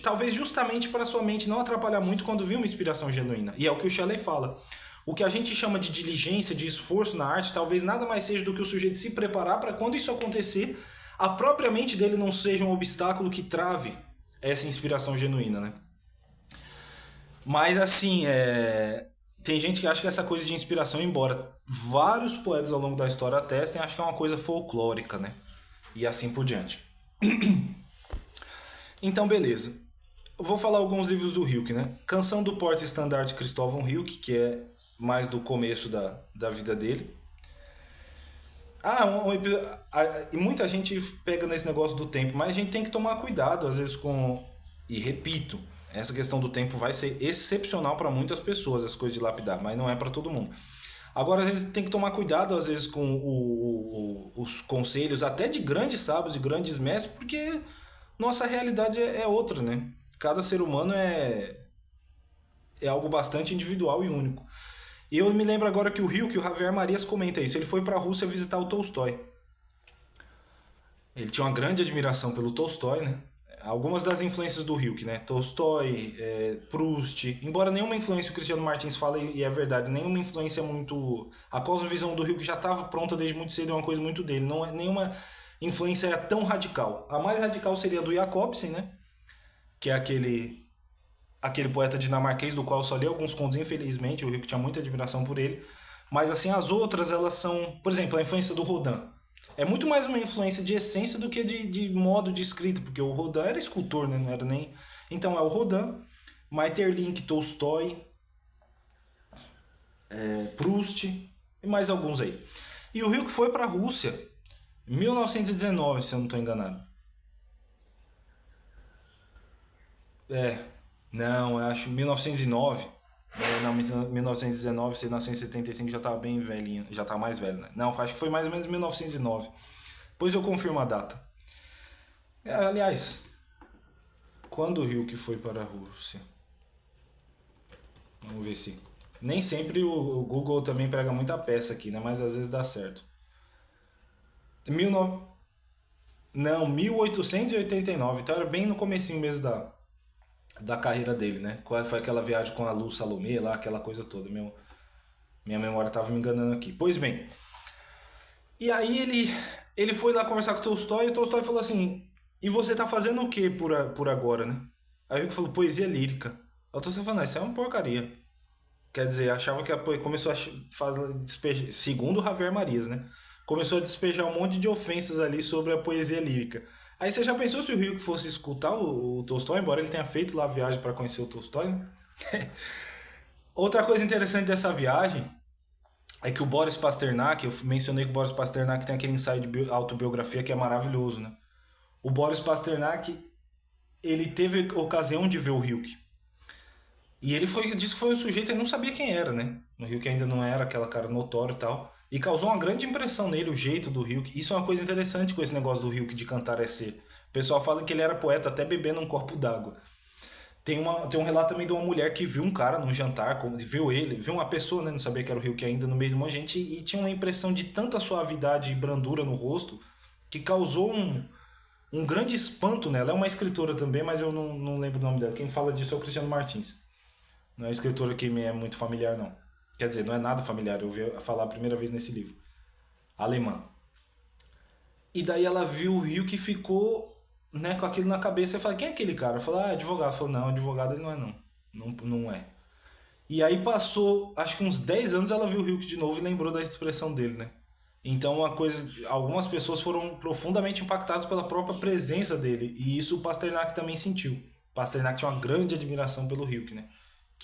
talvez justamente para sua mente não atrapalhar muito quando vir uma inspiração genuína. E é o que o Shelley fala. O que a gente chama de diligência, de esforço na arte, talvez nada mais seja do que o sujeito se preparar para quando isso acontecer, a própria mente dele não seja um obstáculo que trave essa inspiração genuína, né? Mas assim, tem gente que acha que essa coisa de inspiração, embora vários poetas ao longo da história atestem, acho que é uma coisa folclórica, né? E assim por diante. Então, beleza. Eu vou falar alguns livros do Hilke, né? Canção do Porta Estandarte Cristóvão Hilke, que é mais do começo da vida dele. E muita gente pega nesse negócio do tempo, mas a gente tem que tomar cuidado, às vezes, com. E repito, essa questão do tempo vai ser excepcional para muitas pessoas, as coisas de lapidar, mas não é para todo mundo. Agora, às vezes, tem que tomar cuidado, às vezes, com os conselhos, até de grandes sábios e grandes mestres, porque nossa realidade é outra, né? Cada ser humano é algo bastante individual e único. E eu me lembro agora que o Javier Marias comenta isso. Ele foi para a Rússia visitar o Tolstói. Ele tinha uma grande admiração pelo Tolstói, né? Algumas das influências do Hilke, né? Tolstói, Proust. Embora nenhuma influência, o Cristiano Martins fala e é verdade, nenhuma influência muito. A cosmovisão do Hilke já estava pronta desde muito cedo, é uma coisa muito dele. Não é nenhuma influência tão radical. A mais radical seria a do Jacobsen, né? Que é aquele poeta dinamarquês do qual eu só li alguns contos, infelizmente. O Hilke tinha muita admiração por ele. Mas assim, as outras, elas são. Por exemplo, a influência do Rodin. É muito mais uma influência de essência do que de modo de escrita, porque o Rodin era escultor, né? Não era nem. Então é o Rodin, Maeterlinck, Tolstói, Proust e mais alguns aí. E o Hilke foi para a Rússia em 1919, se eu não estou enganado. É, não, eu acho 1909. Não, 1919, você nasceu em 75, já tava bem velhinho, já tá mais velho, né? Não, acho que foi mais ou menos 1909. Depois eu confirmo a data. Aliás, quando o Hilke foi para a Rússia? Vamos ver se. Nem sempre o Google também prega muita peça aqui, né? Mas às vezes dá certo. 19... Não, 1889, então era bem no comecinho mesmo da carreira dele, né? Qual foi aquela viagem com a Lu Salomé lá, aquela coisa toda. Minha memória estava me enganando aqui. Pois bem, e aí ele foi lá conversar com o Tolstói e o Tolstói falou assim: e você tá fazendo o que por agora, né? Aí ele falou: poesia lírica. Aí o Tolstói falou: não, isso é uma porcaria. Quer dizer, achava que a poesia começou a fazer, segundo o Javier Marias, né? Começou a despejar um monte de ofensas ali sobre a poesia lírica. Aí você já pensou se o Hilke fosse escutar o Tolstói, embora ele tenha feito lá a viagem para conhecer o Tolstói, né? Outra coisa interessante dessa viagem é que o Boris Pasternak, eu mencionei que o Boris Pasternak tem aquele ensaio de autobiografia que é maravilhoso, né? O Boris Pasternak, ele teve ocasião de ver o Hilke. E ele disse que foi um sujeito, ele não sabia quem era, né? O Hilke ainda não era aquela cara notório e tal. E causou uma grande impressão nele, o jeito do Hilke. Isso é uma coisa interessante com esse negócio do Hilke de cantar é ser. O pessoal fala que ele era poeta até bebendo um copo d'água. Tem um relato também de uma mulher que viu um cara num jantar, viu uma pessoa, né? Não sabia que era o Hilke ainda, no meio de uma gente, e tinha uma impressão de tanta suavidade e brandura no rosto que causou um grande espanto nela. É uma escritora também, mas eu não lembro o nome dela. Quem fala disso é o Cristiano Martins. Não é uma escritora que me é muito familiar, não. Quer dizer, não é nada familiar, eu ouvi falar a primeira vez nesse livro. Alemã. E daí ela viu o Rio que ficou, né, com aquilo na cabeça. Eu falei: quem é aquele cara? Eu falei: advogado. Ela falou: não, advogado ele não é, não. Não é. E aí passou, acho que uns 10 anos, ela viu o Rio de novo e lembrou da expressão dele, né? Então algumas pessoas foram profundamente impactadas pela própria presença dele. E isso o Pasternak também sentiu. Pasternak tinha uma grande admiração pelo Hilke, né?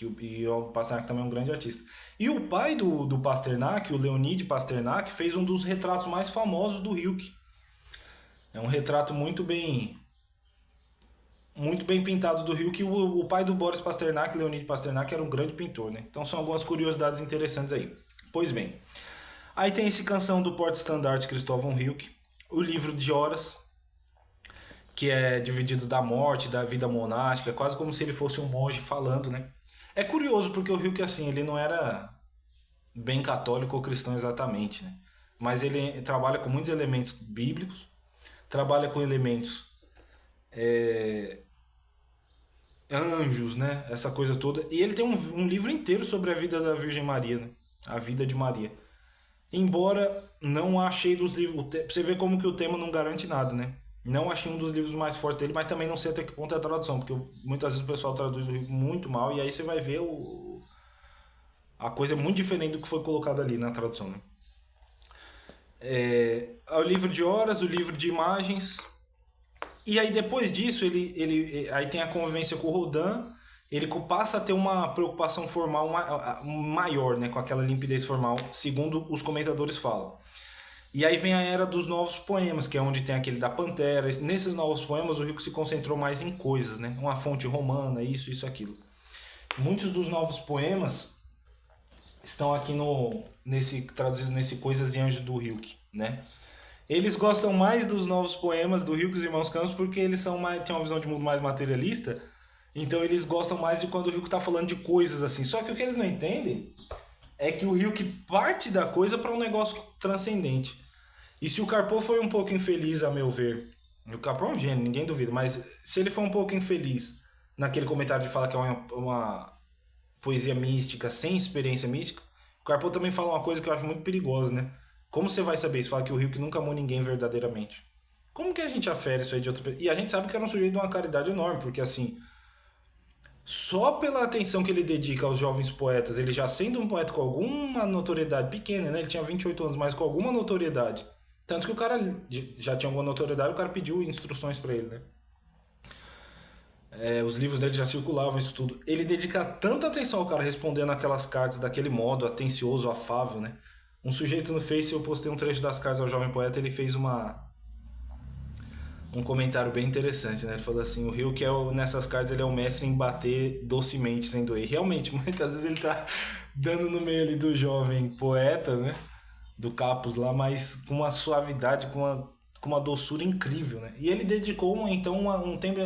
E o Pasternak também é um grande artista. E o pai do Pasternak, o Leonid Pasternak, fez um dos retratos mais famosos do Rilke. É um retrato muito bem pintado do Rilke. O pai do Boris Pasternak, Leonid Pasternak, era um grande pintor, né? Então são algumas curiosidades interessantes aí. Pois bem, aí tem esse Canção do Porta-Estandarte Cristóvão Rilke, o livro de Horas, que é dividido da morte, da vida monástica, quase como se ele fosse um monge falando, né? É curioso porque o Rilke, assim, ele não era bem católico ou cristão exatamente, né? Mas ele trabalha com muitos elementos bíblicos, trabalha com elementos anjos, né? Essa coisa toda. E ele tem um livro inteiro sobre a vida da Virgem Maria, né? A vida de Maria. Embora não achei dos livros. Você vê como que o tema não garante nada, né? Não achei um dos livros mais fortes dele, mas também não sei até que ponto é a tradução, porque muitas vezes o pessoal traduz o livro muito mal e aí você vai ver a coisa é muito diferente do que foi colocado ali na tradução, né? O livro de horas, o livro de imagens. E aí depois disso, aí tem a convivência com o Rodin, ele passa a ter uma preocupação formal maior, né, com aquela limpidez formal, segundo os comentadores falam. E aí vem a era dos novos poemas, que é onde tem aquele da Pantera. Nesses novos poemas, o Rilke se concentrou mais em coisas, né? Uma fonte romana, isso, aquilo. Muitos dos novos poemas estão aqui traduzidos nesse Coisas e Anjos do Rilke, né? Eles gostam mais dos novos poemas do Rilke e os Irmãos Campos porque eles têm uma visão de mundo mais materialista. Então eles gostam mais de quando o Rilke está falando de coisas assim. Só que o que eles não entendem é que o Rilke parte da coisa para um negócio transcendente. E se o Carpo foi um pouco infeliz, a meu ver, o Carpo é um gênio, ninguém duvida, mas se ele foi um pouco infeliz naquele comentário de falar que é uma poesia mística sem experiência mística, o Carpo também fala uma coisa que eu acho muito perigosa, né? Como você vai saber isso? Fala que o Rilke nunca amou ninguém verdadeiramente. Como que a gente afere isso aí de outra pessoa? E a gente sabe que era um sujeito de uma caridade enorme, porque assim, só pela atenção que ele dedica aos jovens poetas, ele já sendo um poeta com alguma notoriedade pequena, né? Ele tinha 28 anos, mas com alguma notoriedade. Tanto que o cara já tinha alguma notoriedade, o cara pediu instruções para ele, né? Os livros dele já circulavam, isso tudo. Ele dedica tanta atenção ao cara respondendo aquelas cartas daquele modo, atencioso, afável, né? Um sujeito no Face, eu postei um trecho das cartas ao jovem poeta, ele fez um comentário bem interessante, né? Ele falou assim, o Rilke nessas cartas ele é o mestre em bater docemente sem doer. Realmente, muitas vezes ele tá dando no meio ali do jovem poeta, né? Do Capus lá, mas com uma suavidade, com uma doçura incrível, né? E ele dedicou um tempo...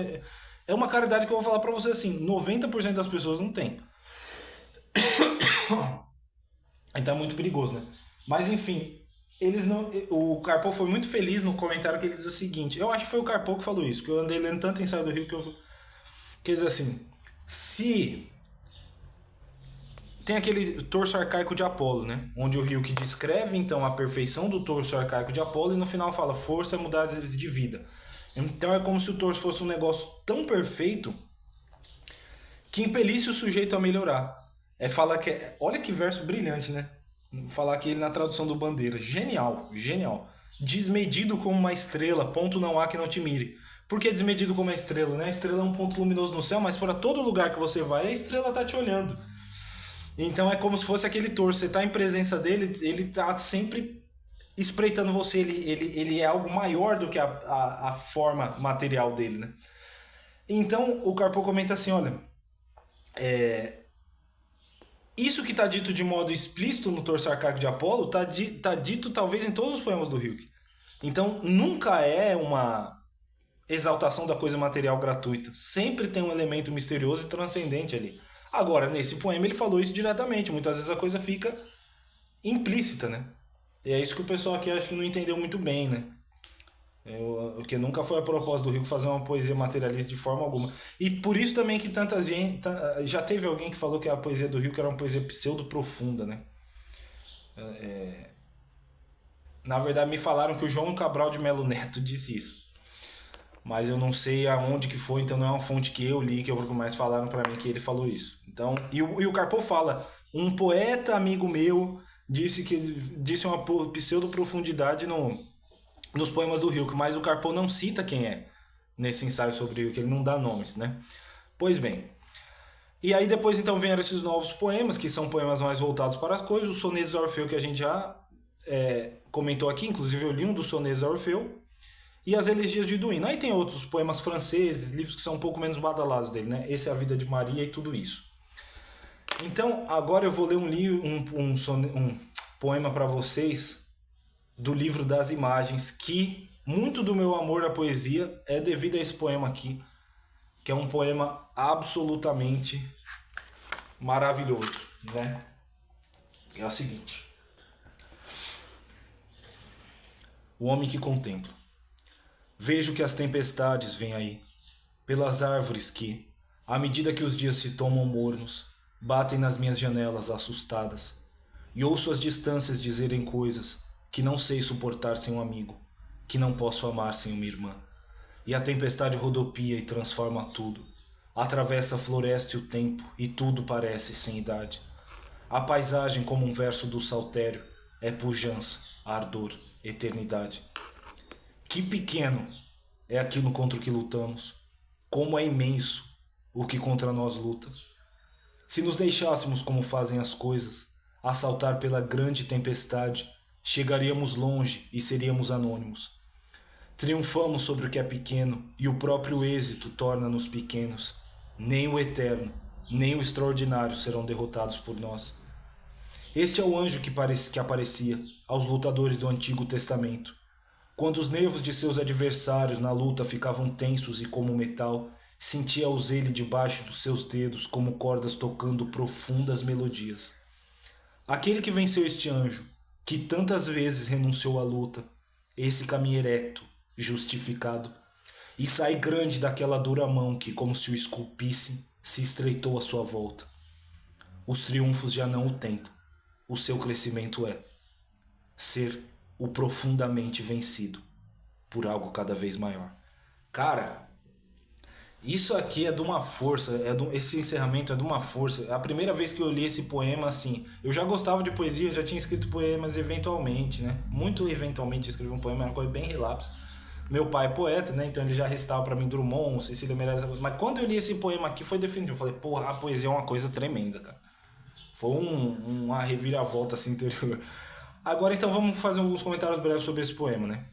É uma caridade que eu vou falar pra você assim, 90% das pessoas não tem. Então é muito perigoso, né? Mas enfim, o Carpo foi muito feliz no comentário que ele diz o seguinte, eu acho que foi o Carpo que falou isso, que eu andei lendo tanto ensaio do Rio que ele diz assim, se tem aquele torso arcaico de Apolo, né? Onde o Rilke descreve então a perfeição do torso arcaico de Apolo e no final fala força mudanças de vida. Então é como se o torso fosse um negócio tão perfeito que impelisse o sujeito a melhorar. Falar que olha que verso brilhante, né? Falar que ele na tradução do Bandeira, genial, genial. Desmedido como uma estrela, ponto não há que não te mire. Por que desmedido como uma estrela, né? A estrela é um ponto luminoso no céu, mas para todo lugar que você vai, a estrela tá te olhando. Então é como se fosse aquele torso, você tá em presença dele, ele tá sempre espreitando você, ele é algo maior do que a forma material dele, né? Então o Carpo comenta assim, olha, isso que está dito de modo explícito no torso arcaico de Apolo tá dito talvez em todos os poemas do Rilke. Então nunca é uma exaltação da coisa material gratuita, sempre tem um elemento misterioso e transcendente ali. Agora, nesse poema ele falou isso diretamente, muitas vezes a coisa fica implícita, né? E é isso que o pessoal aqui acho que não entendeu muito bem, né? Porque nunca foi a propósito do Rilke fazer uma poesia materialista de forma alguma. E por isso também que tanta gente... Já teve alguém que falou que a poesia do Rilke era uma poesia pseudo-profunda, né? Na verdade me falaram que o João Cabral de Melo Neto disse isso. Mas eu não sei aonde que foi, então não é uma fonte que eu li, que mais falaram pra mim que ele falou isso. Então, e o Carpo fala, um poeta amigo meu disse uma pseudo-profundidade nos poemas do Rilke, mas o Carpo não cita quem é nesse ensaio sobre o Rilke, ele não dá nomes, né? Pois bem, E aí depois então vieram esses novos poemas, que são poemas mais voltados para as coisas, os sonetos a Orfeu que a gente já comentou aqui, inclusive eu li um dos sonetos a Orfeu, e as elegias de Duino. Aí tem outros poemas franceses, livros que são um pouco menos badalados dele, né? Esse é a Vida de Maria e tudo isso. Então agora eu vou ler um poema para vocês do livro das imagens, que muito do meu amor à poesia é devido a esse poema aqui, que é um poema absolutamente maravilhoso, né? É o seguinte: o homem que contempla. Vejo que as tempestades vêm aí, pelas árvores que, à medida que os dias se tomam mornos, batem nas minhas janelas assustadas, e ouço as distâncias dizerem coisas que não sei suportar sem um amigo, que não posso amar sem uma irmã. E a tempestade rodopia e transforma tudo, atravessa a floresta e o tempo, e tudo parece sem idade. A paisagem, como um verso do saltério, é pujança, ardor, eternidade. Que pequeno é aquilo contra o que lutamos, como é imenso o que contra nós luta. Se nos deixássemos como fazem as coisas, assaltar pela grande tempestade, chegaríamos longe e seríamos anônimos. Triunfamos sobre o que é pequeno e o próprio êxito torna-nos pequenos. Nem o eterno, nem o extraordinário serão derrotados por nós. Este é o anjo que aparecia aos lutadores do Antigo Testamento. Quando os nervos de seus adversários na luta ficavam tensos e como metal, sentia-os ele debaixo dos seus dedos como cordas tocando profundas melodias. Aquele que venceu este anjo, que tantas vezes renunciou à luta, esse caminha erecto, justificado, e sai grande daquela dura mão que, como se o esculpisse, se estreitou à sua volta. Os triunfos já não o tentam, o seu crescimento é ser o profundamente vencido por algo cada vez maior. Cara, isso aqui é de uma força, esse encerramento é de uma força. É a primeira vez que eu li esse poema, assim, eu já gostava de poesia, já tinha escrito poemas eventualmente, né? Muito eventualmente escrevi um poema, era uma coisa bem relapsa. Meu pai é poeta, né? Então ele já recitava pra mim Drummond, Cecília Meirelles. Mas quando eu li esse poema aqui foi definitivo. Eu falei, porra, a poesia é uma coisa tremenda, cara. Foi uma reviravolta assim interior. Agora então vamos fazer alguns comentários breves sobre esse poema, né?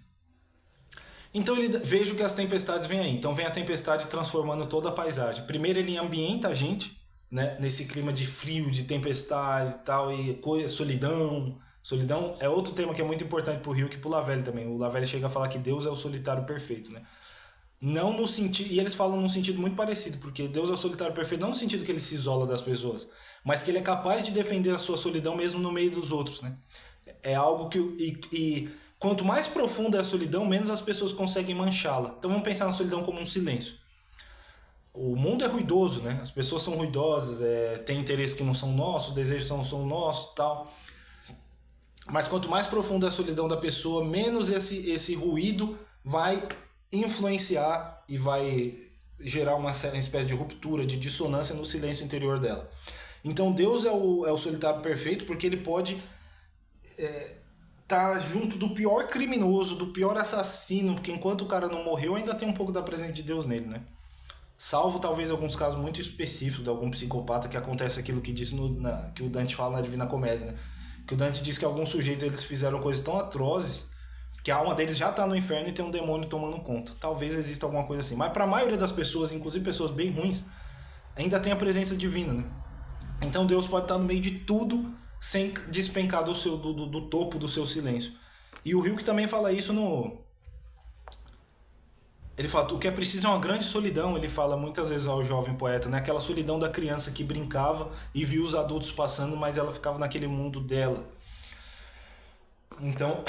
Então vejo que as tempestades vêm aí. Então vem a tempestade transformando toda a paisagem. Primeiro ele ambienta a gente, né, nesse clima de frio, de tempestade e tal, e solidão. Solidão é outro tema que é muito importante pro Rio e pro Lavelle também. O Lavelle chega a falar que Deus é o solitário perfeito, né? Não no sentido. E eles falam num sentido muito parecido, porque Deus é o solitário perfeito, não no sentido que ele se isola das pessoas, mas que ele é capaz de defender a sua solidão mesmo no meio dos outros, né? É algo que. E quanto mais profunda é a solidão, menos as pessoas conseguem manchá-la. Então vamos pensar na solidão como um silêncio. O mundo é ruidoso, né? As pessoas são ruidosas, tem interesses que não são nossos, desejos que não são nossos e tal. Mas quanto mais profunda é a solidão da pessoa, menos esse ruído vai influenciar e vai gerar uma espécie de ruptura, de dissonância no silêncio interior dela. Então Deus é o solitário perfeito porque ele pode tá junto do pior criminoso, do pior assassino, porque enquanto o cara não morreu, ainda tem um pouco da presença de Deus nele, né? Salvo talvez alguns casos muito específicos de algum psicopata que acontece aquilo que disse que o Dante fala na Divina Comédia, né? Que o Dante diz que alguns sujeitos eles fizeram coisas tão atrozes que a alma deles já tá no inferno e tem um demônio tomando conta. Talvez exista alguma coisa assim. Mas para a maioria das pessoas, inclusive pessoas bem ruins, ainda tem a presença divina, né? Então Deus pode estar no meio de tudo sem despencar do topo do seu silêncio. E o Hilke também fala isso no... Ele fala, o que é preciso é uma grande solidão, ele fala muitas vezes ao jovem poeta, né? Aquela solidão da criança que brincava e via os adultos passando, mas ela ficava naquele mundo dela. Então,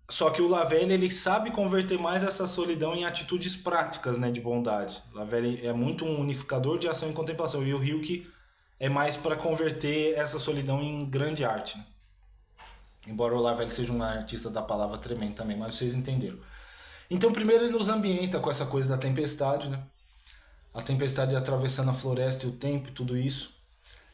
só que o Lavelle, ele sabe converter mais essa solidão em atitudes práticas, né, de bondade. O Lavelle é muito um unificador de ação e contemplação, e o Hilke é mais para converter essa solidão em grande arte, né? Embora o Lavelle seja um artista da palavra tremendo também, mas vocês entenderam. Então primeiro ele nos ambienta com essa coisa da tempestade, né? A tempestade atravessando a floresta e o tempo e tudo isso.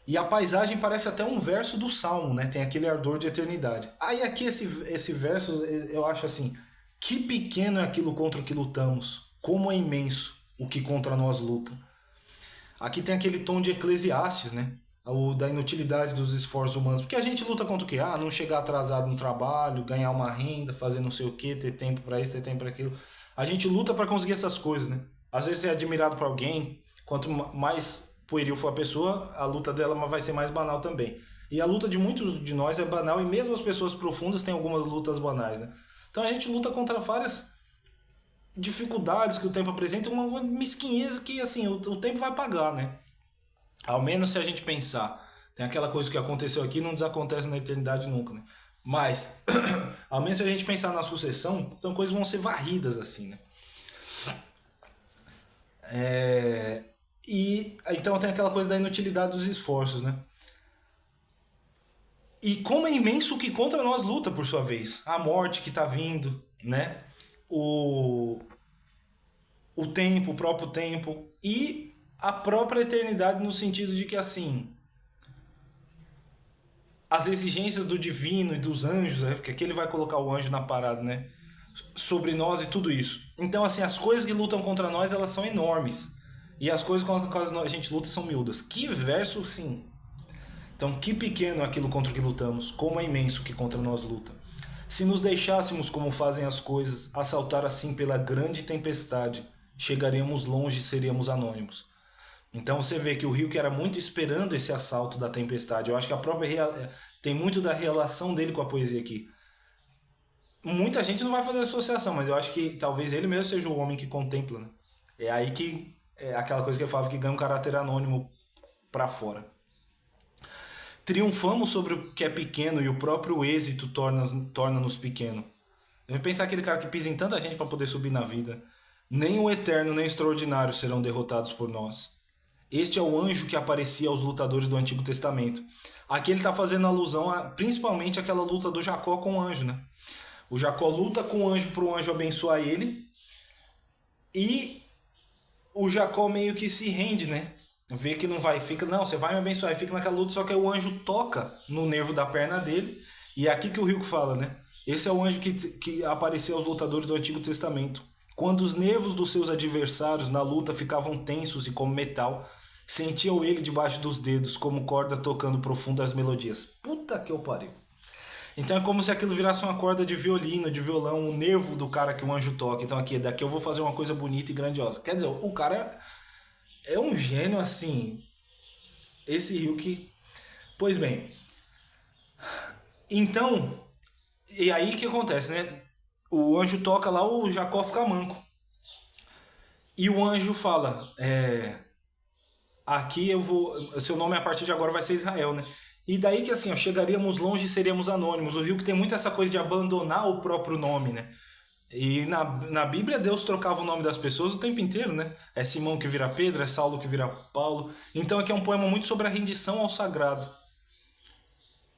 E a paisagem parece até um verso do Salmo, né? Tem aquele ardor de eternidade. Aí aqui esse verso eu acho assim, que pequeno é aquilo contra o que lutamos, como é imenso o que contra nós luta. Aqui tem aquele tom de Eclesiastes, né? O da inutilidade dos esforços humanos. Porque a gente luta contra o quê? Ah, não chegar atrasado no trabalho, ganhar uma renda, fazer não sei o quê, ter tempo para isso, ter tempo para aquilo. A gente luta para conseguir essas coisas, né? Às vezes você é admirado por alguém, quanto mais pueril for a pessoa, a luta dela vai ser mais banal também. E a luta de muitos de nós é banal, e mesmo as pessoas profundas têm algumas lutas banais, né? Então a gente luta contra várias dificuldades que o tempo apresenta, uma mesquinhez que, assim, o tempo vai pagar, né? Ao menos se a gente pensar. Tem aquela coisa que aconteceu aqui não desacontece na eternidade nunca, né? Mas, ao menos se a gente pensar na sucessão, são coisas que vão ser varridas, assim, né? E então tem aquela coisa da inutilidade dos esforços, né? E como é imenso o que contra nós luta, por sua vez. A morte que tá vindo, né? O, o tempo, o próprio tempo. E a própria eternidade no sentido de que, assim, as exigências do divino e dos anjos, né? Porque aqui ele vai colocar o anjo na parada, né? Sobre nós e tudo isso. Então, assim, as coisas que lutam contra nós, elas são enormes. E as coisas contra as quais a gente luta são miúdas. Que verso, sim. Então, que pequeno é aquilo contra o que lutamos, como é imenso o que contra nós luta. Se nos deixássemos como fazem as coisas, assaltar assim pela grande tempestade, chegaríamos longe e seríamos anônimos. Então você vê que o Rio que era muito esperando esse assalto da tempestade. Eu acho que a própria tem muito da relação dele com a poesia aqui. Muita gente não vai fazer associação, mas eu acho que talvez ele mesmo seja o homem que contempla, né? É aí que é aquela coisa que eu falava que ganha um caráter anônimo pra fora. Triunfamos sobre o que é pequeno e o próprio êxito torna-nos pequeno. Deve pensar aquele cara que pisa em tanta gente para poder subir na vida. Nem o eterno nem o extraordinário serão derrotados por nós. Este é o anjo que aparecia aos lutadores do Antigo Testamento. Aqui ele está fazendo alusão principalmente àquela luta do Jacó com o anjo, né? O Jacó luta com o anjo para o anjo abençoar ele. E o Jacó meio que se rende, né? Vê que não vai, fica, não, você vai me abençoar, e fica naquela luta, só que aí o anjo toca no nervo da perna dele, e é aqui que o Rico fala, né? Esse é o anjo que apareceu aos lutadores do Antigo Testamento. Quando os nervos dos seus adversários na luta ficavam tensos e como metal, sentiam ele debaixo dos dedos, como corda tocando profundas melodias. Puta que eu pariu. Então é como se aquilo virasse uma corda de violino, de violão, o nervo do cara que o anjo toca. Então aqui, daqui eu vou fazer uma coisa bonita e grandiosa. Quer dizer, o cara é um gênio, assim. Esse Ryuk. Pois bem. Então, e aí o que acontece, né? O anjo toca lá, o Jacó fica manco. E o anjo fala: aqui eu vou. Seu nome a partir de agora vai ser Israel, né? E daí que assim, ó, chegaríamos longe e seríamos anônimos. O Ryuk tem muito essa coisa de abandonar o próprio nome, né? E na Bíblia Deus trocava o nome das pessoas o tempo inteiro, né? É Simão que vira Pedro, é Saulo que vira Paulo. Então aqui é um poema muito sobre a rendição ao sagrado.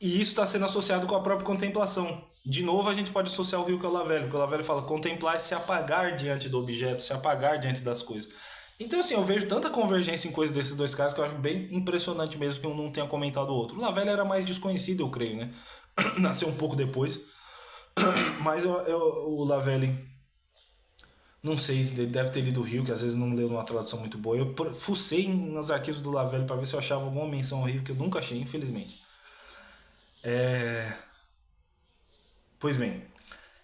E isso está sendo associado com a própria contemplação. De novo a gente pode associar o Rio com o Olavelho, porque o Olavelho fala contemplar é se apagar diante do objeto, se apagar diante das coisas. Então assim, eu vejo tanta convergência em coisas desses dois caras que eu acho bem impressionante mesmo que um não tenha comentado o outro. O Olavelho era mais desconhecido, eu creio, né? Nasceu um pouco depois. Mas o Lavelli, não sei, ele deve ter lido o Rio, que às vezes não leu numa tradução muito boa. Eu fucei nos arquivos do Lavelli para ver se eu achava alguma menção ao Rio, que eu nunca achei, infelizmente. Pois bem.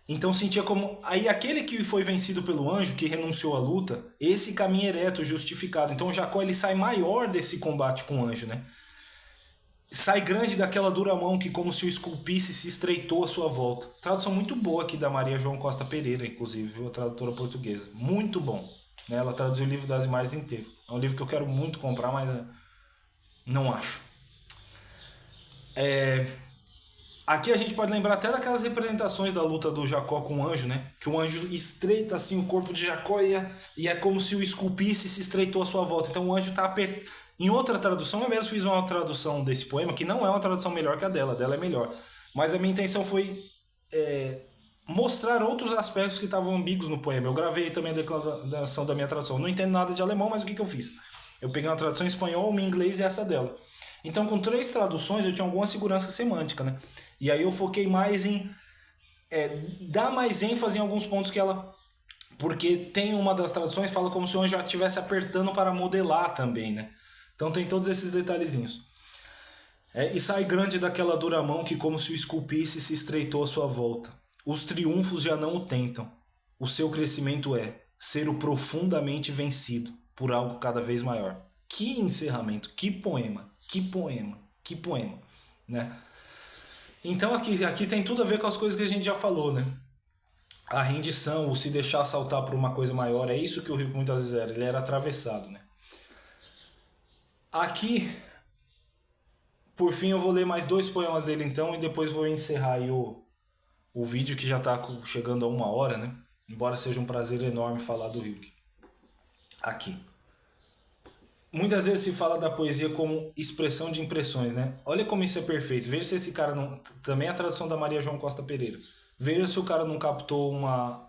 Então sentia como. Aí aquele que foi vencido pelo anjo, que renunciou à luta, esse caminho ereto, justificado. Então Jacó ele sai maior desse combate com o anjo, né? Sai grande daquela dura mão que, como se o esculpisse, se estreitou à sua volta. Tradução muito boa aqui da Maria João Costa Pereira, inclusive, viu? A tradutora portuguesa. Muito bom. Né? Ela traduziu o livro das imagens inteiro. É um livro que eu quero muito comprar, mas não acho. Aqui a gente pode lembrar até daquelas representações da luta do Jacó com o anjo, né? Que o anjo estreita assim o corpo de Jacó e é como se o esculpisse e se estreitou à sua volta. Então o anjo está apertado. Em outra tradução, eu mesmo fiz uma tradução desse poema, que não é uma tradução melhor que a dela é melhor. Mas a minha intenção foi mostrar outros aspectos que estavam ambíguos no poema. Eu gravei também a declaração da minha tradução. Não entendo nada de alemão, mas o que eu fiz? Eu peguei uma tradução em espanhol, uma em inglês e essa dela. Então, com 3 traduções, eu tinha alguma segurança semântica, né? E aí eu foquei mais em dar mais ênfase em alguns pontos que ela... Porque tem uma das traduções que fala como se o anjo já estivesse apertando para modelar também, né? Então tem todos esses detalhezinhos. E sai grande daquela dura mão que, como se o esculpisse, se estreitou à sua volta. Os triunfos já não o tentam. O seu crescimento é ser o profundamente vencido por algo cada vez maior. Que encerramento, que poema, que poema, que poema, né? Então aqui tem tudo a ver com as coisas que a gente já falou, né? A rendição, o se deixar saltar por uma coisa maior, é isso que o Rilke muitas vezes era. Ele era atravessado, né? Aqui, por fim, eu vou ler mais 2 poemas dele então e depois vou encerrar aí o vídeo que já está chegando a 1 hora, né? Embora seja um prazer enorme falar do Rilke. Aqui. Muitas vezes se fala da poesia como expressão de impressões, né? Olha como isso é perfeito. Veja se esse cara não... Também a tradução da Maria João Costa Pereira. Veja se o cara não captou uma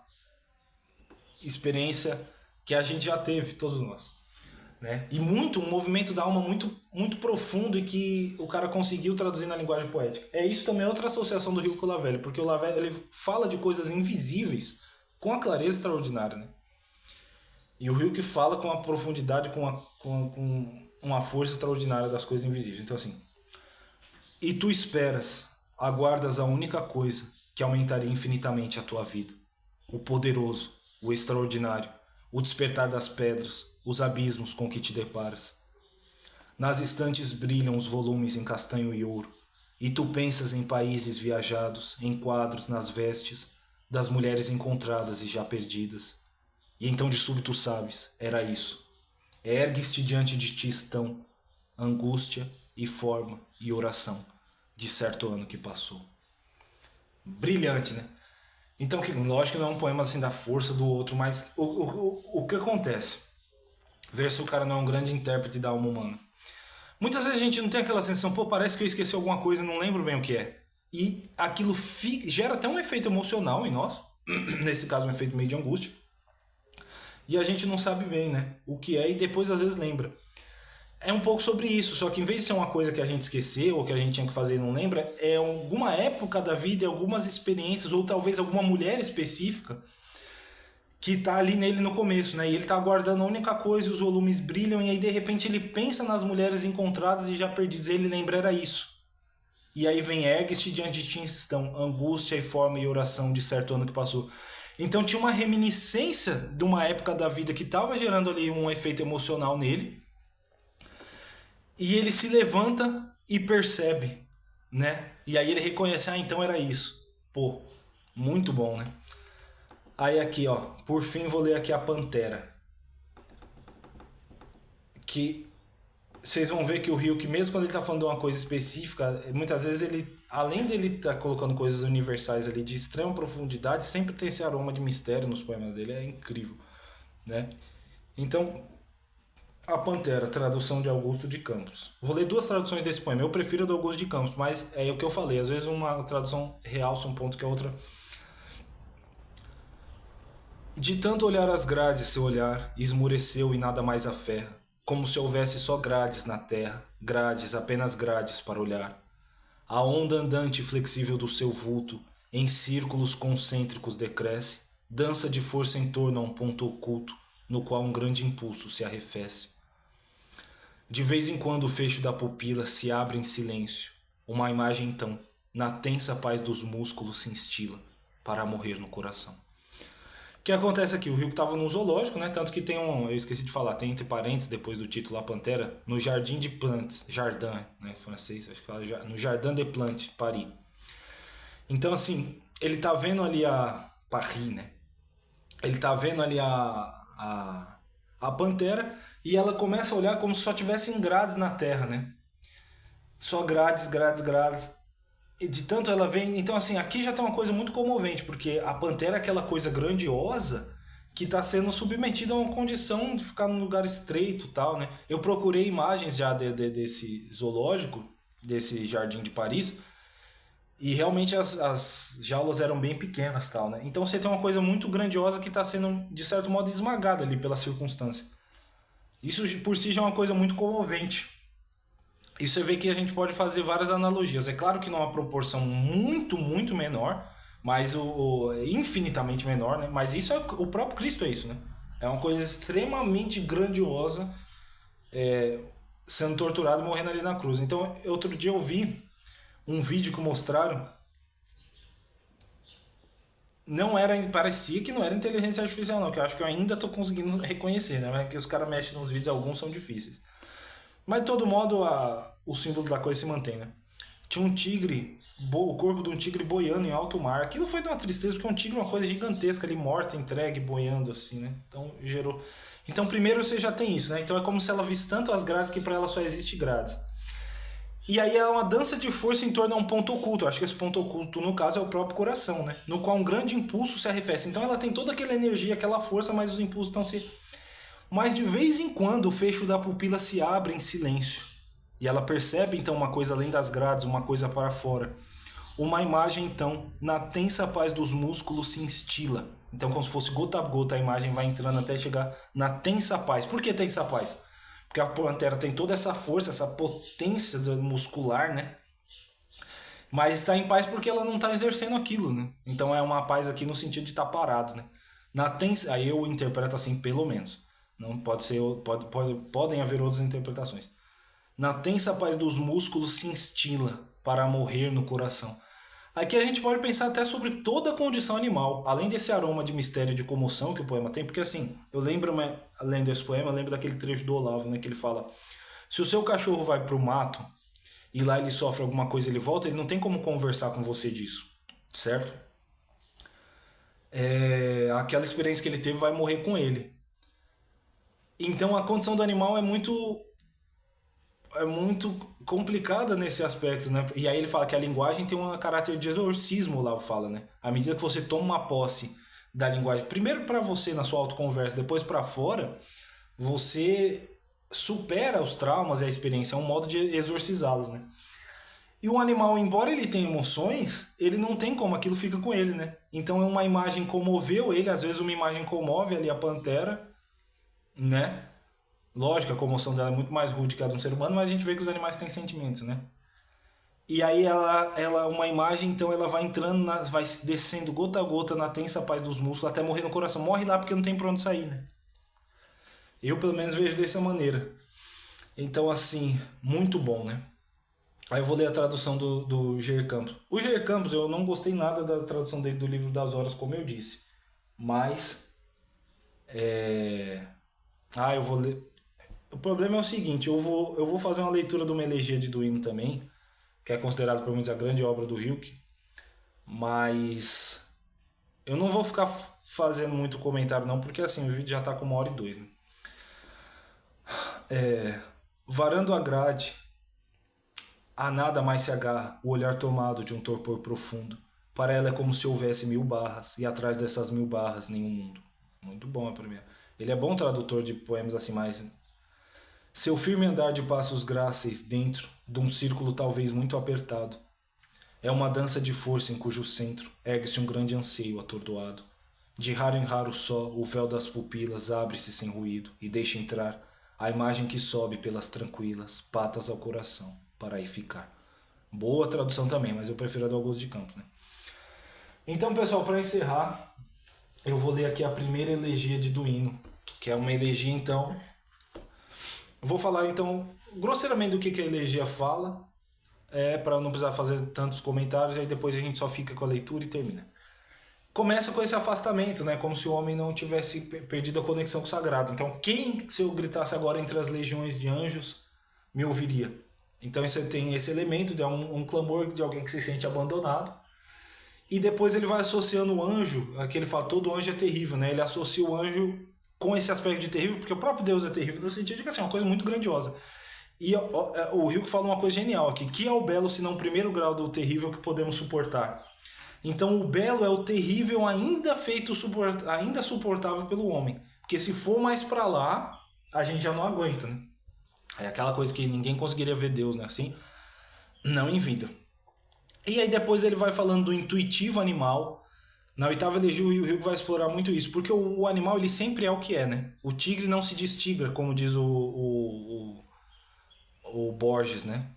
experiência que a gente já teve, todos nós. Né? E um movimento da alma muito, muito profundo e que o cara conseguiu traduzir na linguagem poética. Isso também é outra associação do Rilke com o Lavelle, porque o Lavelle ele fala de coisas invisíveis com a clareza extraordinária, né? E o Rilke fala com a profundidade, com uma força extraordinária das coisas invisíveis. Então assim, e tu esperas, aguardas a única coisa que aumentaria infinitamente a tua vida, o poderoso, o extraordinário, o despertar das pedras, os abismos com que te deparas. Nas estantes brilham os volumes em castanho e ouro, e tu pensas em países viajados, em quadros nas vestes das mulheres encontradas e já perdidas. E então de súbito sabes, era isso. Ergues-te diante de ti estão angústia e forma e oração de certo ano que passou. Brilhante, né? Então, lógico que não é um poema assim da força do outro, mas o que acontece? Ver se o cara não é um grande intérprete da alma humana. Muitas vezes a gente não tem aquela sensação, pô, parece que eu esqueci alguma coisa e não lembro bem o que é. E aquilo gera até um efeito emocional em nós, nesse caso um efeito meio de angústia. E a gente não sabe bem, né, o que é e depois às vezes lembra. É um pouco sobre isso, só que em vez de ser uma coisa que a gente esqueceu ou que a gente tinha que fazer e não lembra, é alguma época da vida, algumas experiências ou talvez alguma mulher específica que tá ali nele no começo, né? E ele tá aguardando a única coisa e os volumes brilham e aí de repente ele pensa nas mulheres encontradas e já perdidas, ele lembra era isso. E aí vem ergue-te diante de ti estão angústia e forma e oração de certo ano que passou. Então tinha uma reminiscência de uma época da vida que estava gerando ali um efeito emocional nele. E ele se levanta e percebe, né? E aí ele reconhece, então era isso. Pô, muito bom, né? Aí aqui, ó, por fim vou ler aqui a Pantera. Que vocês vão ver que o Rilke, mesmo quando ele tá falando de uma coisa específica, muitas vezes ele, além dele tá colocando coisas universais ali de extrema profundidade, sempre tem esse aroma de mistério nos poemas dele, é incrível, né? Então, a Pantera, tradução de Augusto de Campos. Vou ler 2 traduções desse poema. Eu prefiro a do Augusto de Campos, mas é o que eu falei. Às vezes uma tradução realça um ponto que a outra... De tanto olhar as grades, seu olhar esmureceu e nada mais aferra, como se houvesse só grades na terra, grades, apenas grades para olhar. A onda andante e flexível do seu vulto, em círculos concêntricos decresce, dança de força em torno a um ponto oculto, no qual um grande impulso se arrefece. De vez em quando o fecho da pupila se abre em silêncio. Uma imagem então, na tensa paz dos músculos, se instila para morrer no coração. O que acontece aqui? O Rilke estava num zoológico, né? Tanto que tem eu esqueci de falar, tem entre parênteses, depois do título A Pantera, no Jardim de Plantes, Jardin, né? Francês, acho que fala, no Jardin des Plantes, Paris. Então, assim, ele tá vendo ali a Paris, né? Ele tá vendo ali a Pantera e ela começa a olhar como se só tivessem grades na terra, né? Só grades, grades, grades. E de tanto ela vem... Então, assim, aqui já tem uma coisa muito comovente, porque a Pantera é aquela coisa grandiosa que está sendo submetida a uma condição de ficar num lugar estreito e tal, né? Eu procurei imagens já desse zoológico, desse Jardim de Paris, e realmente as jaulas eram bem pequenas, tal, né? Então você tem uma coisa muito grandiosa que está sendo, de certo modo, esmagada ali pela circunstância. Isso por si já é uma coisa muito comovente. E você vê que a gente pode fazer várias analogias. É claro que numa proporção muito, muito menor, mas infinitamente menor, né? Mas isso o próprio Cristo é isso, né? É uma coisa extremamente grandiosa. sendo torturado e morrendo ali na cruz. Então, outro dia eu vi um vídeo que mostraram, não era, parecia que não era inteligência artificial não, que eu acho que eu ainda tô conseguindo reconhecer, né? Porque os caras mexem nos vídeos, alguns são difíceis. Mas de todo modo, o símbolo da coisa se mantém, né? Tinha um tigre, o corpo de um tigre boiando em alto mar. Aquilo foi de uma tristeza, porque um tigre é uma coisa gigantesca ali, morta, entregue, boiando assim, né? Então gerou. Então, primeiro você já tem isso, né? Então é como se ela visse tanto as grades que para ela só existe grades. E aí é uma dança de força em torno a um ponto oculto. Eu acho que esse ponto oculto, no caso, é o próprio coração, né? No qual um grande impulso se arrefece. Então ela tem toda aquela energia, aquela força, mas os impulsos estão se. Mas de vez em quando o fecho da pupila se abre em silêncio. E ela percebe então uma coisa além das grades, uma coisa para fora. Uma imagem então, na tensa paz dos músculos se instila. Então como se fosse gota a gota a imagem vai entrando até chegar na tensa paz. Por que tensa paz? Porque a pantera tem toda essa força, essa potência muscular, né? Mas está em paz porque ela não está exercendo aquilo, né? Então é uma paz aqui no sentido de estar parado, né? Na tensa, aí eu interpreto assim, pelo menos. Não pode ser, podem haver outras interpretações. Na tensa paz dos músculos se instila para morrer no coração. Aqui a gente pode pensar até sobre toda a condição animal, além desse aroma de mistério e de comoção que o poema tem, porque assim, eu lembro, lendo esse poema, eu lembro daquele trecho do Olavo, né, que ele fala: se o seu cachorro vai pro mato e lá ele sofre alguma coisa e ele volta, ele não tem como conversar com você disso, certo? Aquela experiência que ele teve vai morrer com ele. Então a condição do animal é muito complicada nesse aspecto, né? E aí ele fala que a linguagem tem um caráter de exorcismo, lá fala, né? À medida que você toma uma posse da linguagem, primeiro para você na sua autoconversa, depois para fora, você supera os traumas e a experiência, é um modo de exorcizá-los, né? E o animal, embora ele tenha emoções, ele não tem como, aquilo fica com ele, né? Então é uma imagem comoveu ele, às vezes uma imagem comove ali a pantera, né? Lógico, a comoção dela é muito mais rude que a de um ser humano, mas a gente vê que os animais têm sentimentos, né? E aí uma imagem, então ela vai entrando, vai descendo gota a gota na tensa paz dos músculos até morrer no coração. Morre lá porque não tem pra onde sair, né? Eu pelo menos vejo dessa maneira. Então assim, muito bom, né? Aí eu vou ler a tradução do Ger Campos. O Ger Campos, eu não gostei nada da tradução dele do Livro das Horas, como eu disse. Mas, eu vou ler. O problema é o seguinte, eu vou fazer uma leitura de uma elegia de Duino também, que é considerado por muitos a grande obra do Hilke, mas eu não vou ficar fazendo muito comentário não, porque assim, o vídeo já tá com 1h02, né? Varando a grade, a nada mais se agarra, o olhar tomado de um torpor profundo. Para ela é como se houvesse 1000 barras, e atrás dessas 1000 barras nenhum mundo. Muito bom a primeira. Ele é bom tradutor de poemas assim mais. Seu firme andar de passos gráceis dentro de um círculo talvez muito apertado. É uma dança de força em cujo centro ergue-se um grande anseio atordoado. De raro em raro só, o véu das pupilas abre-se sem ruído e deixa entrar a imagem que sobe pelas tranquilas patas ao coração, para aí ficar. Boa tradução também, mas eu prefiro a do Augusto de Campos, né? Então, pessoal, para encerrar, eu vou ler aqui a primeira elegia de Duino, que é uma elegia, então. Eu vou falar, então, grosseiramente do que a elegia fala, para não precisar fazer tantos comentários, aí depois a gente só fica com a leitura e termina. Começa com esse afastamento, né? Como se o homem não tivesse perdido a conexão com o sagrado. Então, quem, se eu gritasse agora entre as legiões de anjos, me ouviria? Então, você tem esse elemento de um clamor de alguém que se sente abandonado. E depois ele vai associando o anjo, aquele fala, todo anjo é terrível, né? Ele associa o anjo com esse aspecto de terrível, porque o próprio Deus é terrível, no sentido de que assim, é uma coisa muito grandiosa. E o Hilke fala uma coisa genial aqui, que é o belo, se não o primeiro grau do terrível que podemos suportar. Então o belo é o terrível ainda ainda suportável pelo homem. Porque se for mais para lá, a gente já não aguenta, né? É aquela coisa que ninguém conseguiria ver Deus, né? Assim, não em vida. E aí depois ele vai falando do intuitivo animal. Na oitava elegia o Hilke vai explorar muito isso, porque o animal ele sempre é o que é, né? O tigre não se destigra, como diz o Borges, né?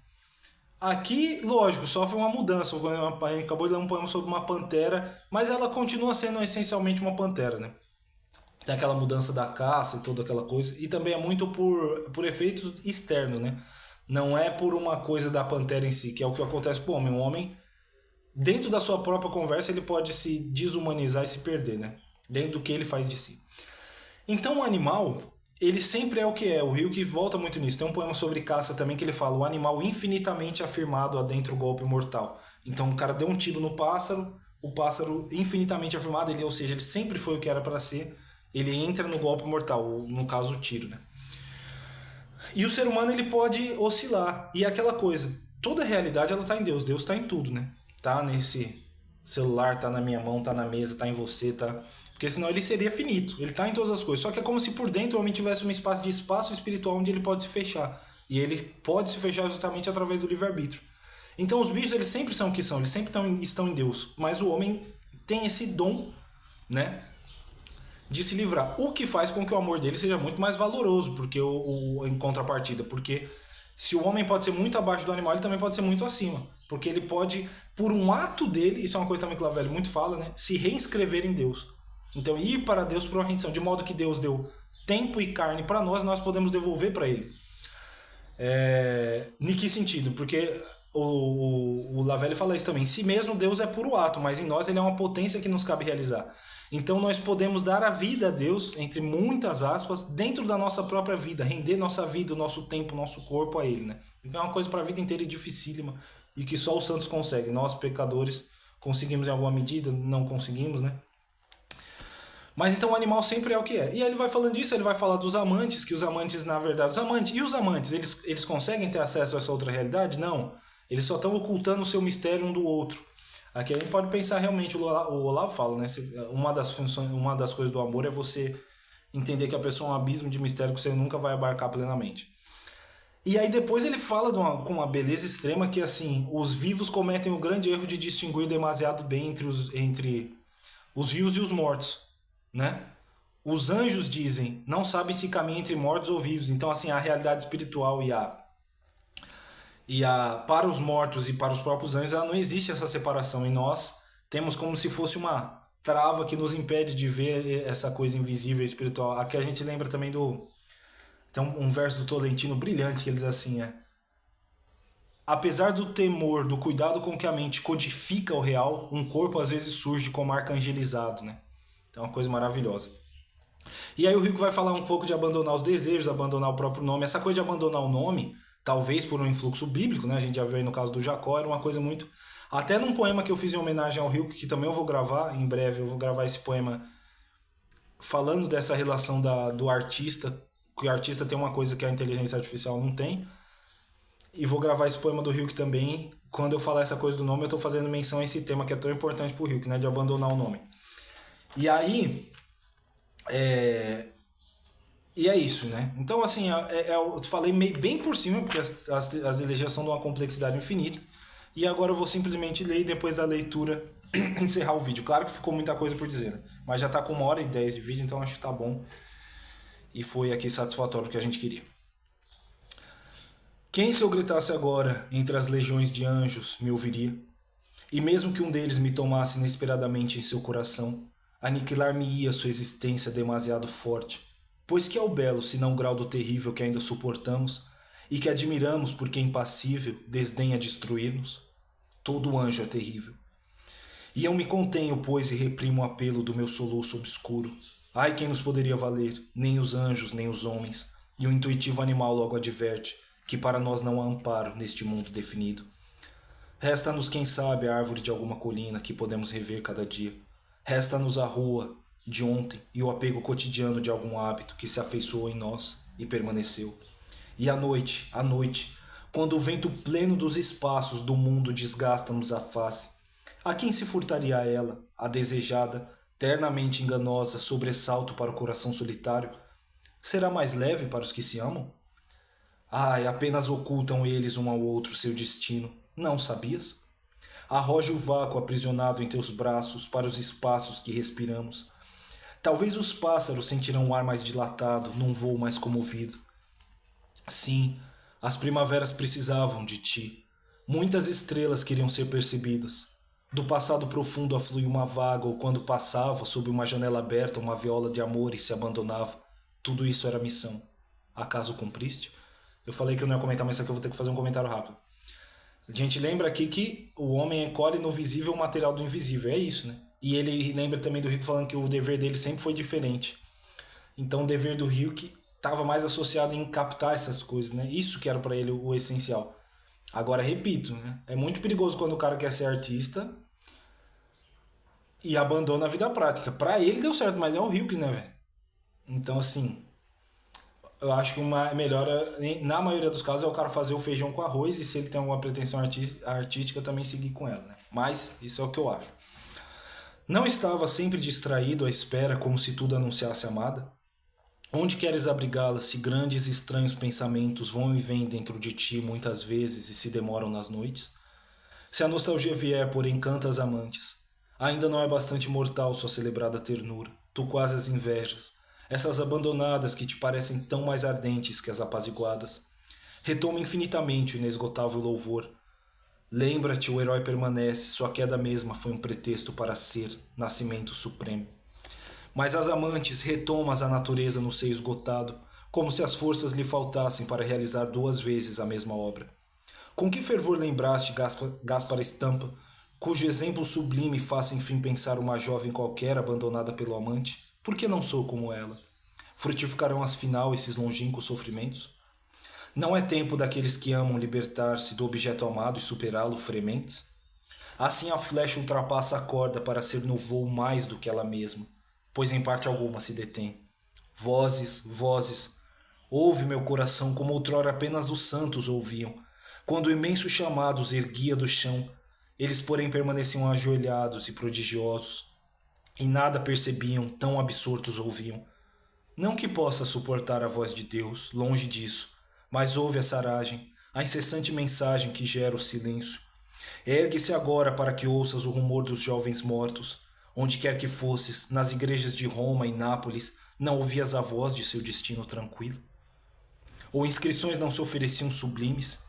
Aqui, lógico, sofre uma mudança. A gente acabou de ler um poema sobre uma pantera, mas ela continua sendo essencialmente uma pantera, né? tem aquela mudança da caça e toda aquela coisa. E também é muito por efeitos externos, né? Não é por uma coisa da pantera em si, que é o que acontece com o homem. O homem, dentro da sua própria conversa, ele pode se desumanizar e se perder, né? Dentro do que ele faz de si. Então o animal, ele sempre é o que é. O Rio que volta muito nisso. Tem um poema sobre caça também que ele fala: o animal infinitamente afirmado adentra o golpe mortal. Então o cara deu um tiro no pássaro, o pássaro infinitamente afirmado, ou seja, ele sempre foi o que era para ser, ele entra no golpe mortal, ou no caso o tiro, né? E o ser humano ele pode oscilar. E é aquela coisa, toda a realidade ela tá em Deus. Deus tá em tudo, né? Tá nesse celular, tá na minha mão, tá na mesa, tá em você, tá... Porque senão ele seria finito. Ele tá em todas as coisas. Só que é como se por dentro o homem tivesse um espaço de espaço espiritual onde ele pode se fechar. E ele pode se fechar justamente através do livre-arbítrio. Então os bichos eles sempre são o que são. Eles sempre estão em Deus. Mas o homem tem esse dom, né? De se livrar. O que faz com que o amor dele seja muito mais valoroso porque em contrapartida. Porque se o homem pode ser muito abaixo do animal, ele também pode ser muito acima. Porque ele pode, por um ato dele, isso é uma coisa também que o Lavelli muito fala, né? Se reinscrever em Deus. Então ir para Deus por uma rendição. De modo que Deus deu tempo e carne para nós, nós podemos devolver para ele. Em que sentido? Porque o Lavelli fala isso também. Em si mesmo Deus é puro ato, mas em nós ele é uma potência que nos cabe realizar. Então nós podemos dar a vida a Deus, entre muitas aspas, dentro da nossa própria vida, render nossa vida, o nosso tempo, o nosso corpo a Ele, né? Então é uma coisa para a vida inteira dificílima e que só os santos conseguem. Nós, pecadores, conseguimos em alguma medida, não conseguimos, né? Mas então o animal sempre é o que é. E aí ele vai falando disso, ele vai falar dos amantes, que os amantes, na verdade, os amantes, eles conseguem ter acesso a essa outra realidade? Não. Eles só estão ocultando o seu mistério um do outro. Aqui a gente pode pensar realmente, o Olavo fala, né? Uma das coisas do amor é você entender que a pessoa é um abismo de mistério que você nunca vai abarcar plenamente. E aí depois ele fala com uma beleza extrema que, assim, os vivos cometem o grande erro de distinguir demasiado bem entre os vivos e os mortos, né? Os anjos dizem, não sabem se caminha entre mortos ou vivos. Então, assim, a realidade espiritual para os mortos e para os próprios anjos, não existe essa separação. E nós temos como se fosse uma trava que nos impede de ver essa coisa invisível e espiritual. Aqui a gente lembra também tem um verso do Tolentino brilhante que ele diz assim, apesar do temor, do cuidado com que a mente codifica o real, um corpo às vezes surge como arcangelizado, né? Então é uma coisa maravilhosa. E aí o Rico vai falar um pouco de abandonar os desejos, abandonar o próprio nome. Essa coisa de abandonar o nome, talvez por um influxo bíblico, né? A gente já viu aí no caso do Jacó, era uma coisa muito... Até num poema que eu fiz em homenagem ao Rico, que também eu vou gravar, em breve eu vou gravar esse poema falando dessa relação do artista, que o artista tem uma coisa que a inteligência artificial não tem. E vou gravar esse poema do Rico também. Quando eu falar essa coisa do nome, eu estou fazendo menção a esse tema que é tão importante pro Rico, né? De abandonar o nome. E aí... E é isso, né? Então, assim, eu falei bem por cima, porque as elegias são de uma complexidade infinita. E agora eu vou simplesmente ler e depois da leitura encerrar o vídeo. Claro que ficou muita coisa por dizer, né? Mas já tá com 1h10 de vídeo, então acho que tá bom. E foi aqui satisfatório o que a gente queria. Quem se eu gritasse agora entre as legiões de anjos me ouviria? E mesmo que um deles me tomasse inesperadamente em seu coração, aniquilar-me-ia sua existência demasiado forte. Pois que é o belo, se não o grau do terrível que ainda suportamos, e que admiramos porque impassível desdenha destruir-nos? Todo anjo é terrível. E eu me contenho, pois, e reprimo o apelo do meu soluço obscuro. Ai, quem nos poderia valer? Nem os anjos, nem os homens. E o intuitivo animal logo adverte que para nós não há amparo neste mundo definido. Resta-nos, quem sabe, a árvore de alguma colina que podemos rever cada dia. Resta-nos a rua de ontem e o apego cotidiano de algum hábito que se afeiçoou em nós e permaneceu. E a noite, quando o vento pleno dos espaços do mundo desgasta-nos a face, a quem se furtaria a ela, a desejada, ternamente enganosa, sobressalto para o coração solitário? Será mais leve para os que se amam? Ai, apenas ocultam eles um ao outro seu destino. Não sabias? Arroja o vácuo aprisionado em teus braços para os espaços que respiramos. Talvez os pássaros sentirão um ar mais dilatado, num voo mais comovido. Sim, as primaveras precisavam de ti. Muitas estrelas queriam ser percebidas. Do passado profundo aflui uma vaga, ou quando passava, sob uma janela aberta, uma viola de amor e se abandonava. Tudo isso era missão. Acaso cumpriste? Eu falei que eu não ia comentar, mas isso aqui eu vou ter que fazer um comentário rápido. A gente lembra aqui que o homem encolhe no visível o material do invisível. É isso, né? E ele lembra também do Rico falando que o dever dele sempre foi diferente. Então o dever do Ryuk estava mais associado em captar essas coisas, né? Isso que era para ele o essencial. Agora, repito, né? É muito perigoso quando o cara quer ser artista e abandona a vida prática. Pra ele deu certo, mas é o Ryuk, né, velho? Então, assim, eu acho que uma melhora, na maioria dos casos, é o cara fazer o feijão com arroz e se ele tem alguma pretensão artística, também seguir com ela, né? Mas isso é o que eu acho. Não estava sempre distraído à espera, como se tudo anunciasse amada? Onde queres abrigá-la se grandes e estranhos pensamentos vão e vêm dentro de ti muitas vezes e se demoram nas noites? Se a nostalgia vier, porém, canta as amantes. Ainda não é bastante mortal sua celebrada ternura. Tu quase as invejas. Essas abandonadas que te parecem tão mais ardentes que as apaziguadas. Retoma infinitamente o inesgotável louvor. Lembra-te, o herói permanece, sua queda mesma foi um pretexto para ser nascimento supremo. Mas as amantes retomas a natureza no seio esgotado, como se as forças lhe faltassem para realizar duas vezes a mesma obra. Com que fervor lembraste Gaspar Estampa, cujo exemplo sublime faça enfim pensar uma jovem qualquer abandonada pelo amante? Por que não sou como ela? Frutificarão afinal esses longínquos sofrimentos? Não é tempo daqueles que amam libertar-se do objeto amado e superá-lo frementes? Assim a flecha ultrapassa a corda para ser no voo mais do que ela mesma, pois em parte alguma se detém. Vozes, vozes, ouve meu coração como outrora apenas os santos ouviam, quando o imenso chamado os erguia do chão, eles porém permaneciam ajoelhados e prodigiosos, e nada percebiam, tão absortos ouviam. Não que possa suportar a voz de Deus, longe disso, mas ouve a saragem, a incessante mensagem que gera o silêncio. Ergue-se agora para que ouças o rumor dos jovens mortos. Onde quer que fosses, nas igrejas de Roma e Nápoles, não ouvias a voz de seu destino tranquilo? Ou inscrições não se ofereciam sublimes?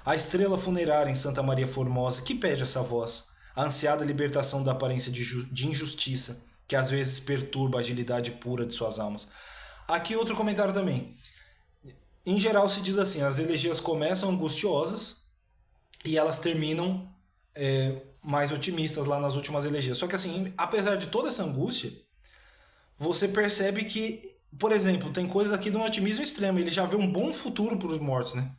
A estrela funerária em Santa Maria Formosa, que pede essa voz? A ansiada libertação da aparência de injustiça, que às vezes perturba a agilidade pura de suas almas. Aqui outro comentário também. Em geral se diz assim, as elegias começam angustiosas e elas terminam mais otimistas lá nas últimas elegias. Só que assim, apesar de toda essa angústia, você percebe que, por exemplo, tem coisas aqui de um otimismo extremo. Ele já vê um bom futuro para os mortos, né?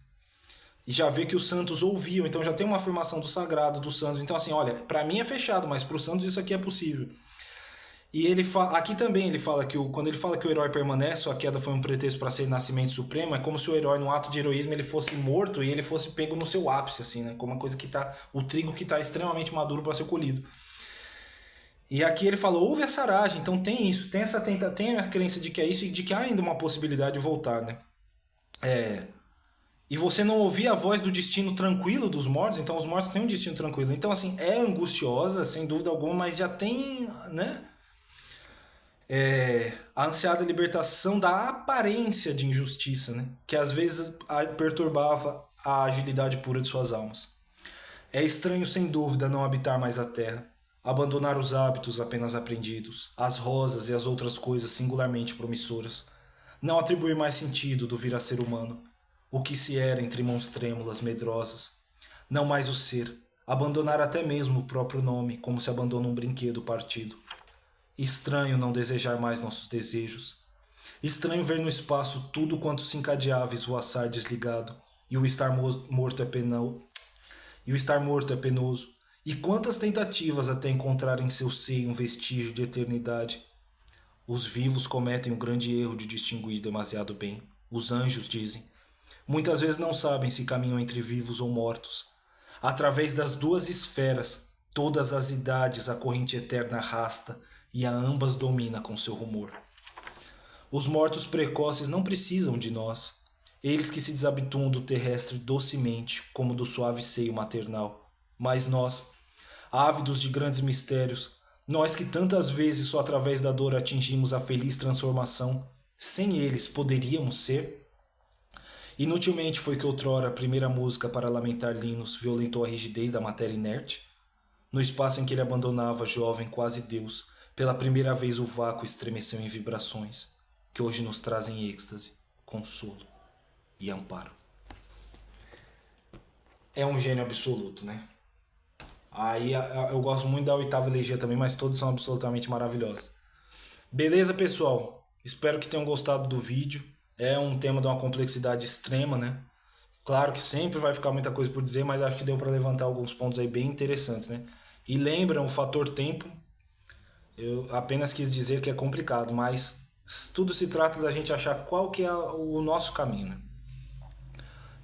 E já vê que os santos ouviam, então já tem uma afirmação do sagrado, dos santos. Então assim, olha, para mim é fechado, mas para os santos isso aqui é possível. E ele aqui também ele fala que quando ele fala que o herói permanece, a queda foi um pretexto para ser nascimento supremo, é como se o herói, num ato de heroísmo, ele fosse morto e ele fosse pego no seu ápice, assim, né? Como uma coisa que tá. O trigo que tá extremamente maduro para ser colhido. E aqui ele falou, houve essa aragem, então tem isso, tem a crença de que é isso e de que há ainda uma possibilidade de voltar, né? E você não ouvia a voz do destino tranquilo dos mortos, então os mortos têm um destino tranquilo. Então, assim, é angustiosa, sem dúvida alguma, mas já tem, né? A ansiada libertação da aparência de injustiça, né? Que às vezes perturbava a agilidade pura de suas almas. É estranho, sem dúvida, não habitar mais a terra, abandonar os hábitos apenas aprendidos, as rosas e as outras coisas singularmente promissoras, não atribuir mais sentido do vir a ser humano, o que se era entre mãos trêmulas, medrosas, não mais o ser, abandonar até mesmo o próprio nome, como se abandona um brinquedo partido. Estranho não desejar mais nossos desejos. Estranho ver no espaço tudo quanto se encadeava esvoaçar desligado, e o estar morto é penoso. E quantas tentativas até encontrar em seu seio um vestígio de eternidade. Os vivos cometem o grande erro de distinguir demasiado bem. Os anjos dizem. Muitas vezes não sabem se caminham entre vivos ou mortos. Através das duas esferas, todas as idades a corrente eterna arrasta, e a ambas domina com seu rumor. Os mortos precoces não precisam de nós, eles que se desabituam do terrestre docemente, como do suave seio maternal. Mas nós, ávidos de grandes mistérios, nós que tantas vezes só através da dor atingimos a feliz transformação, sem eles poderíamos ser? Inutilmente foi que outrora a primeira música para lamentar Linus violentou a rigidez da matéria inerte? No espaço em que ele abandonava, jovem, quase Deus, pela primeira vez o vácuo estremeceu em vibrações, que hoje nos trazem êxtase, consolo e amparo. É um gênio absoluto, né? Aí eu gosto muito da oitava elegia também, mas todos são absolutamente maravilhosos. Beleza, pessoal? Espero que tenham gostado do vídeo. É um tema de uma complexidade extrema, né? Claro que sempre vai ficar muita coisa por dizer, mas acho que deu para levantar alguns pontos aí bem interessantes, né? E lembram o fator tempo. Eu apenas quis dizer que é complicado, mas tudo se trata da gente achar qual que é o nosso caminho, né?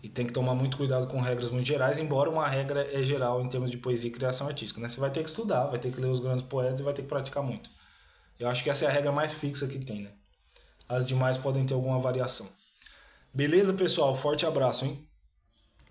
E tem que tomar muito cuidado com regras muito gerais, embora uma regra é geral em termos de poesia e criação artística, né? Você vai ter que estudar, vai ter que ler os grandes poetas e vai ter que praticar muito. Eu acho que essa é a regra mais fixa que tem, né? As demais podem ter alguma variação. Beleza, pessoal? Forte abraço, hein?